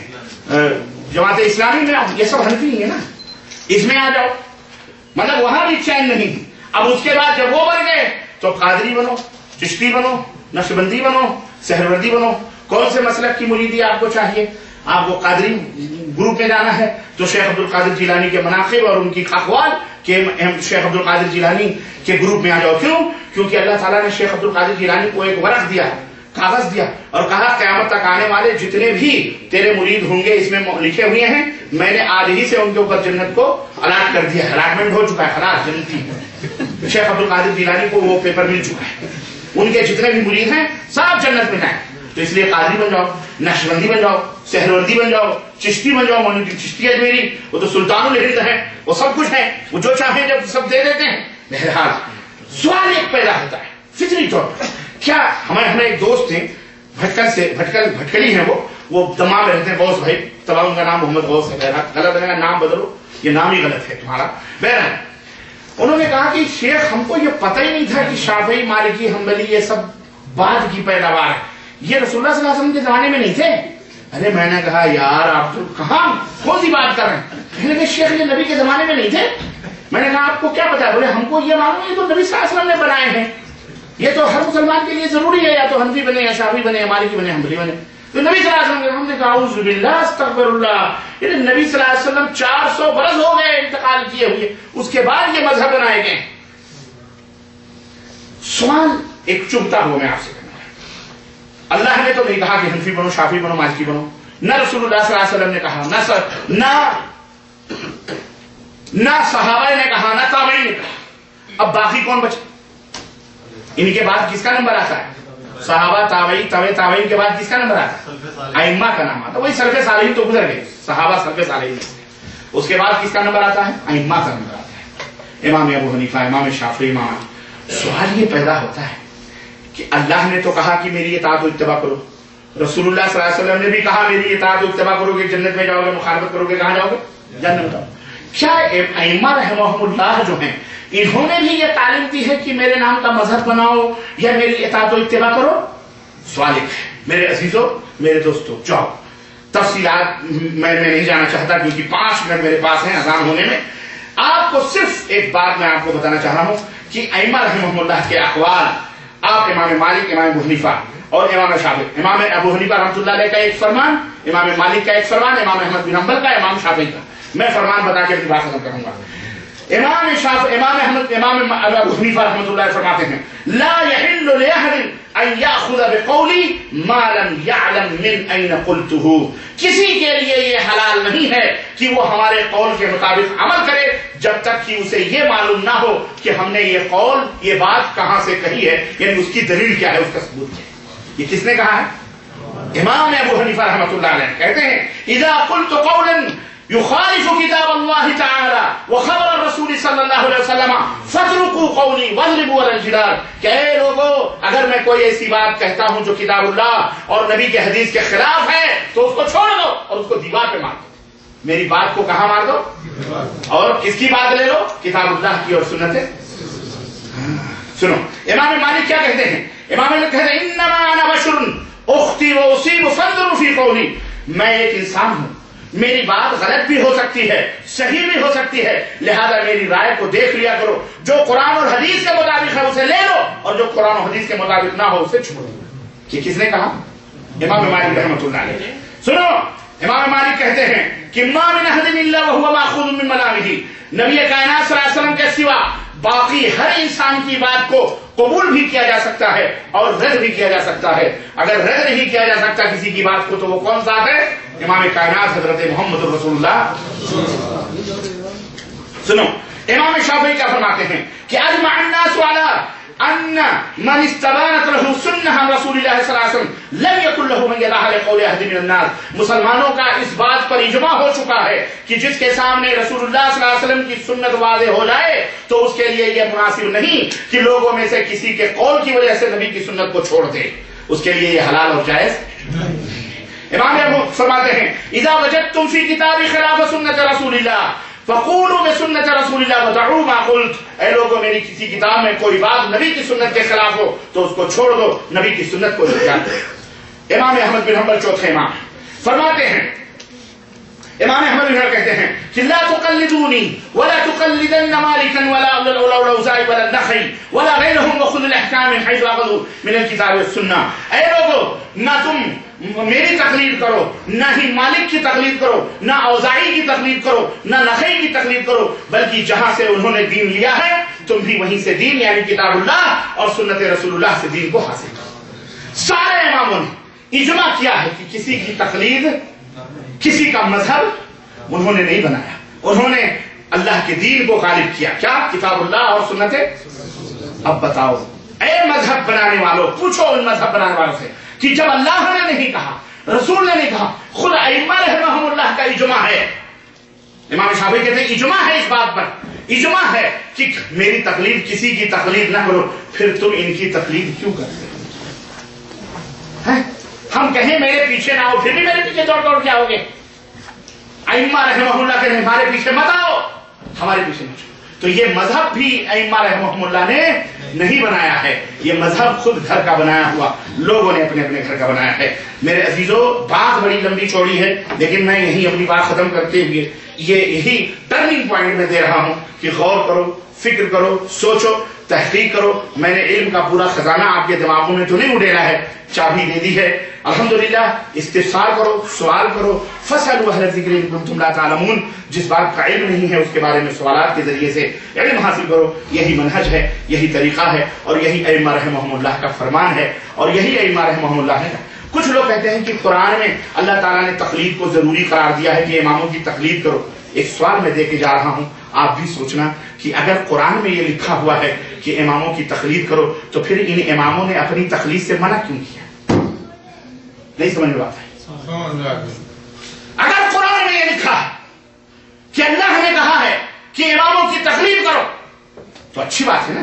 جماعت اسلامی میں. یہ سب حنفی ہے نا, اس میں آ جاؤ. مطلب وہاں بھی چین نہیں. اب اس کے بعد جب وہ بن گئے تو قادری بنو, چشتی بنو, نقشبندی بنو, سہروردی بنو. کون سے مسلک کی مریدی آپ کو چاہیے؟ آپ کو قادری گروپ میں جانا ہے تو شیخ عبد القادر جیلانی کے مناقب اور ان کی اقوال کہ شیخ عبد القادر جیلانی کے گروپ میں آ جاؤ. کیوں؟ کیونکہ اللہ تعالیٰ نے شیخ عبد القادر جیلانی کو ایک ورق دیا, کاغذ دیا اور کہا قیامت تک آنے والے جتنے بھی تیرے مرید ہوں گے اس میں لکھے ہوئے ہیں, میں نے آج ہی سے ان کے اوپر جنت کو الاٹ کر دیا. الاٹمنٹ ہو چکا ہے, خلاص جنتی. شیخ عبد القادر جیلانی کو وہ پیپر مل چکا ہے. ان کے جتنے بھی مرید ہیں سب جنت میں جائیں. تو اس لیے قادری بن جاؤ, نقشبندی بن جاؤ, سہروردی بن جاؤ, چشتی بن جاؤ. مولوی چشتی اجمیری وہ تو سلطان الہند ہے, وہ سب کچھ ہے, وہ جو چاہیں جب سب دے دیتے ہیں. بہرحال سوال ایک پیدا ہوتا ہے فطری طور پر. کیا ہمیں ایک دوست ہیں بھٹکلی ہیں, وہ وہ دماغ میں رہتے ہیں غوث بھائی، تباہ ان کا نام محمد غوث ہے، غلط ہے نام بدلو، یہ نام ہی غلط ہے تمہارا. بہرحال انہوں نے کہا کہ شیخ ہم کو یہ پتہ ہی نہیں تھا کہ شافعی مالکی حنبلی یہ سب بعد کی پیداوار ہے، یہ رسول اللہ صلی اللہ علیہ وسلم کے زمانے میں نہیں تھے. ارے میں نے کہا یار آپ تو کہاں کون سی بات کر رہے ہیں؟ کہنے لگے شیخ یہ نبی کے زمانے میں نہیں تھے. میں نے کہا آپ کو کیا پتا ہے؟ بولے ہم کو یہ معلوم ہے یہ تو نبی صلی اللہ علیہ وسلم نے بنائے ہیں، یہ تو ہر مسلمان کے لیے ضروری ہے یا تو حنفی بنے یا شافعی بنے یا مالکی بنے حنبلی بنے. تو نبی صلی اللہ علیہ وسلم، ہم نے کہا اعوذ باللہ استغفر اللہ، یعنی نبی صلی اللہ علیہ وسلم 400 برس ہو گئے انتقال کیے ہوئے، اس کے بعد یہ مذہب بنائے گئے. سوال ایک چبھتا ہوا میں آپ سے کرنا ہے، اللہ نے تو نہیں کہا کہ حنفی بنو شافعی بنو مالکی بنو، نہ رسول اللہ صلی اللہ علیہ وسلم نے کہا، نہ صحابہ نے کہا، نہ تابعین نے کہا. اب باقی کون بچے؟ ان کے بعد کس کا نمبر آتا ہے؟ صحابہ، تابعی، تابعین کے بعد کس کا نمبر آتا ہے؟ ائمہ کا نام آتا ہے. وہی سلف صالحین تو گزر گئے، صحابہ سلف صالحین. اس کے بعد کس کا نمبر آتا ہے؟ ائمہ کا نمبر آتا ہے، امام ابو حنیفہ، امام شافعی، امام. سوال یہ پیدا ہوتا ہے کہ اللہ نے تو کہا کہ میری اطاعت و اتباع کرو، رسول اللہ صلی اللہ علیہ وسلم نے بھی کہا میری اطاعت و اتباع کرو گے جنت میں جاؤ گے، مخالفت کرو گے کہاں جاؤ گے؟ جنت میں. کیا ائمہ رحمہم اللہ جو ہیں انہوں نے بھی یہ تعلیم دی ہے کہ میرے نام کا مذہب بناؤ یا میری اطاعت و اتباع کرو؟ سوال ایک ہے. میرے عزیزوں، میرے دوستوں، جاؤ تفصیلات میں نہیں جانا چاہتا کیونکہ 5 منٹ میرے پاس ہیں اذان ہونے میں. آپ کو صرف ایک بات میں آپ کو بتانا چاہ رہا ہوں کہ ائمہ رحمہم اللہ کے اقوال، آپ امام مالک، امام ابو حنیفہ اور امام شافعی، امام ابو حنیفہ رحمۃ اللہ علیہ کا ایک فرمان، امام مالک کا ایک فرمان، امام احمد بن حنبل کا، امام شافعی کا. میں فرمان بتا کے اپنی بات ختم کروں گا. امام ابو حنیفہ رحمۃ اللہ فرماتے ہیں لا يحل لأحد ان يأخذ بقولی ما لم يعلم من اين قلته. کسی کے لیے یہ حلال نہیں ہے کہ وہ ہمارے قول کے مطابق عمل کرے جب تک کہ اسے یہ معلوم نہ ہو کہ ہم نے یہ قول، یہ بات کہاں سے کہی ہے، یعنی اس کی دلیل کیا ہے، اس کا ثبوت کیا ہے. یہ کس نے کہا ہے؟ امام ابو حنیفہ رحمۃ اللہ علیہ کہتے ہیں اذا قلت قولا يخالف كتاب الله تعالى وخبر الرسول صلی اللہ علیہ وسلم فاتركوا قولي واضربوا على الجدار. کہ اے لوگو، اگر میں کوئی ایسی بات کہتا ہوں جو کتاب اللہ اور نبی کے حدیث کے خلاف ہے تو اس کو چھوڑ دو اور اس کو دیوار پہ مار دو. میری بات کو کہاں مار دو؟ اور کس کی بات لے لو؟ کتاب اللہ کی اور سنت. سنو امام مالک کیا کہتے ہیں. امام مالک کہتے ہیں انما انا بشر اخطئ واصيب فانظروا في قولي. میں ایک انسان ہوں، میری بات غلط بھی ہو سکتی ہے، صحیح بھی ہو سکتی ہے، لہذا میری رائے کو دیکھ لیا کرو. جو قرآن اور حدیث کے مطابق ہے اسے لے لو اور جو قرآن اور حدیث کے مطابق نہ ہو اسے چھوڑ دو. یہ کس نے کہا؟ امام مالک رحمۃ اللہ علیہ. سنو امام مالک کہتے ہیں کہ ما من احد الا وهو ماخوذ من منامه. نبی کائنات صلی اللہ علیہ وسلم کے سوا باقی ہر انسان کی بات کو قبول بھی کیا جا سکتا ہے اور رد بھی کیا جا سکتا ہے. اگر رد نہیں کیا جا سکتا کسی کی بات کو تو وہ کون ذات ہے؟ امام کائنات حضرت محمد رسول اللہ. سنو امام شافعی کیا فرماتے ہیں کہ اجمع الناس على ان من استبانت له سنہ رسول اللہ صلی اللہ علیہ وسلم لم يكن له من يدع لقول احد من الناس. مسلمانوں کا اس بات پر اجماع ہو چکا ہے کہ جس کے سامنے رسول اللہ صلی اللہ علیہ وسلم کی سنت واضح ہو جائے تو اس کے لیے یہ مناسب نہیں کہ لوگوں میں سے کسی کے قول کی وجہ سے نبی کی سنت کو چھوڑ دے. اس کے لیے یہ حلال اور جائز. امام ابو فرماتے ہیں اذا وجدتم في كتاب خلاف سنت رسول اللہ فقولوا بسنت رسول اللہ ودعوا ما قلت. اے لوگوں، میری کسی کتاب میں کوئی بات نبی کی سنت کے خلاف ہو تو اس کو چھوڑ دو، نبی کی سنت کو جان دو. امام احمد بن حنبل چوتھے امام فرماتے ہیں، امام احمد بن حنبل کہتے ہیں کہ لا تقلدونی ولا تقلدن مالکا ولا الاوزاعی ولا النخعی ولا غیرهم وخذوا الاحکام من حيث اخذوا من الكتاب والسنہ. اے لوگوں، نہ تم میری تقلید کرو، نہ ہی مالک کی تقلید کرو، نہ اوزاعی کی تقلید کرو، نہ نخعی کی تقلید کرو، بلکہ جہاں سے انہوں نے دین لیا ہے تم بھی وہیں سے دین یعنی کتاب اللہ اور سنت رسول اللہ سے دین کو حاصل کرو. سارے اماموں نے اجماع کیا ہے کہ کسی کی تقلید، کسی کا مذہب انہوں نے نہیں بنایا، انہوں نے اللہ کے دین کو غالب کیا. کیا؟ کتاب اللہ اور سنت. اب بتاؤ اے مذہب بنانے والوں، پوچھو ان مذہب بنانے والوں سے کہ جب اللہ نے نہیں کہا، رسول نے نہیں کہا، خود ائمہ رحمہم اللہ کا اجماع ہے. امام شافعی کہتے ہیں اجماع ہے اس بات پر، اجماع ہے کہ میری تقلید، کسی کی تقلید نہ کرو. پھر تم ان کی تقلید کیوں کرتے ہو؟ ہم کہیں میرے پیچھے نہ آؤ، پھر بھی میرے پیچھے دوڑ دوڑ کے آؤ گے؟ ائمہ رحمہ اللہ کہتے ہیں ہمارے پیچھے مت آؤ، ہمارے پیچھے مت۔ تو یہ مذہب بھی ائمہ رحمہ اللہ نے نہیں بنایا ہے، یہ مذہب خود گھر کا بنایا ہوا لوگوں نے اپنے اپنے گھر کا بنایا ہے۔ میرے عزیزو، بات بڑی لمبی چوڑی ہے، لیکن میں یہی اپنی بات ختم کرتے ہوئے یہی ٹرننگ پوائنٹ میں دے رہا ہوں کہ غور کرو، فکر کرو، سوچو، تحقیق کرو۔ میں نے علم کا پورا خزانہ آپ کے دماغوں میں تو نہیں اڈیلا ہے، چابی دے دی ہے، الحمدللہ۔ استفسار کرو، سوال کرو، فاسألوا اہل الذکر ان کنتم لا تعلمون۔ جس بات کا علم نہیں ہے اس کے بارے میں سوالات کے ذریعے سے علم حاصل کرو۔ یہی منہج ہے، یہی طریقہ ہے، اور یہی ائمہ رحمہم اللہ کا فرمان ہے، اور یہی ائمہ رحمہم اللہ ہے۔ کچھ لوگ کہتے ہیں کہ قرآن میں اللہ تعالیٰ نے تقلید کو ضروری قرار دیا ہے کہ اماموں کی تقلید کرو۔ ایک سوال میں دے کے جا رہا ہوں، آپ بھی سوچنا کہ اگر قرآن میں یہ لکھا ہوا ہے کہ اماموں کی تقلید کرو تو پھر ان اماموں نے اپنی تقلید سے منع کیوں کیا؟ نہیں سمجھ میں بات ہے؟ اگر قرآن میں یہ لکھا ہے کہ اللہ نے کہا ہے کہ اماموں کی تقلید کرو تو اچھی بات ہے نا۔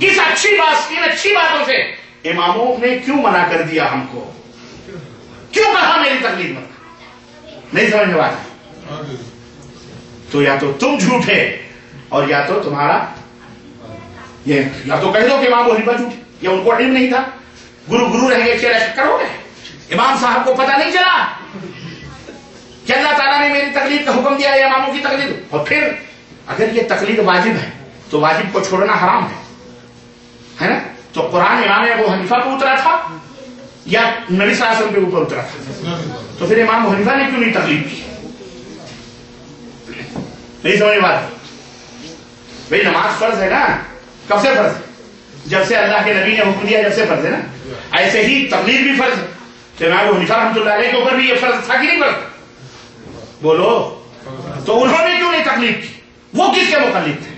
اس اچھی بات، ان اچھی باتوں سے اماموں نے کیوں منع کر دیا ہم کو؟ کیوں کہا میری تقلید مت؟ نہیں سمجھ میں بات ہے؟ تو یا تو تم جھوٹے اور یا تو تمہارا یہ، یا تو کہہ دو کہ امام ابو حنیفہ جھوٹے، یا ان کو علم نہیں تھا، گرو رہ گئے، چہرہ شکر ہو گئے، امام صاحب کو پتہ نہیں چلا کہ اللہ تعالیٰ نے میری تقلید کا حکم دیا ہے اماموں کی تقلید۔ اور پھر اگر یہ تقلید واجب ہے تو واجب کو چھوڑنا حرام ہے نا؟ تو قرآن امام ابو حنیفہ کو اترا تھا یا نبی صلی اللہ علیہ وسلم کے اوپر اترا تھا؟ تو پھر امام ابو حنیفہ نے کیوں نہیں تقلید کی؟ نہیں سمجھ بات؟ بھائی نماز فرض ہے نا، کب سے فرض ہے؟ جب سے اللہ کے نبی نے حکم دیا جب سے فرض ہے نا۔ ایسے ہی تقلید بھی فرض ہے۔ تو امام ابو حنیفہ رحمۃ اللہ علیہ کے اوپر بھی یہ فرض تھا کہ نہیں فرض؟ بولو۔ تو انہوں نے کیوں نہیں تقلید کی؟ وہ کس کے مقلد تھے؟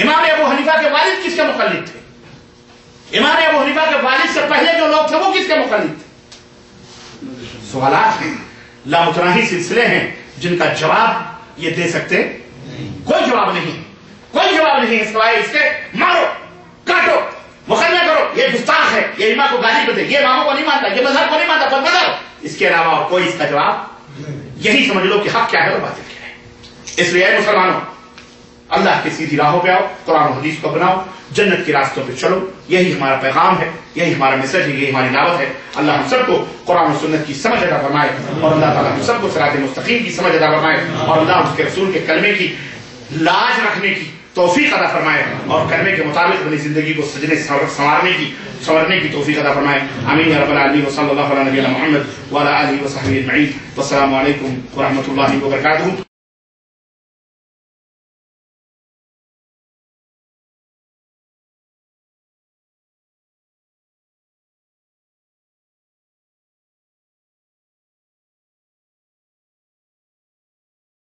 امام ابو حنیفہ کے والد کس کے مقلد تھے؟ امام ابو حنیفہ کے والد سے پہلے جو لوگ تھے وہ کس کے مقلد تھے؟ سوالات ہیں، لامتناہی سلسلے ہیں جن کا جواب یہ دے سکتے کوئی جواب نہیں، کوئی جواب نہیں۔ اس کے اس کے مارو، کاٹو، مقدمہ کرو، یہ گستاخ ہے، یہ امام کو گالی بتے، یہ اماموں کو نہیں مانتا، یہ مذہب کو نہیں مانتا، خود مذہب۔ اس کے علاوہ اور کوئی اس کا جواب یہی سمجھ لو کہ حق کیا ہے اور باطل کیا ہے۔ اس لیے اے مسلمانوں، اللہ کی سیدھی راہوں پہ آؤ، قرآن و حدیث کو اپناؤ، جنت کے راستوں پہ چلو۔ یہی ہمارا پیغام ہے، یہی ہمارا میسج ہے، یہی ہماری دعوت ہے۔ اللہ ہم سب کو قرآن و سنت کی سمجھ عطا فرمائے، اور اللہ تعالیٰ ہم سب کو صراط مستقیم کی سمجھ عطا فرمائے، اور اللہ اس کے رسول کے کلمے کی لاج رکھنے کی توفیق عطا فرمائے، اور کلمے کے مطابق اپنی زندگی کو سجنے سنوارنے کی توفیق عطا فرمائے۔ آمین یا رب العالمین۔ وصلی اللہ علی نبینا محمد وعلی آلہ وصحبہ اجمعین۔ والسلام علیکم ورحمۃ اللہ وبرکاتہ۔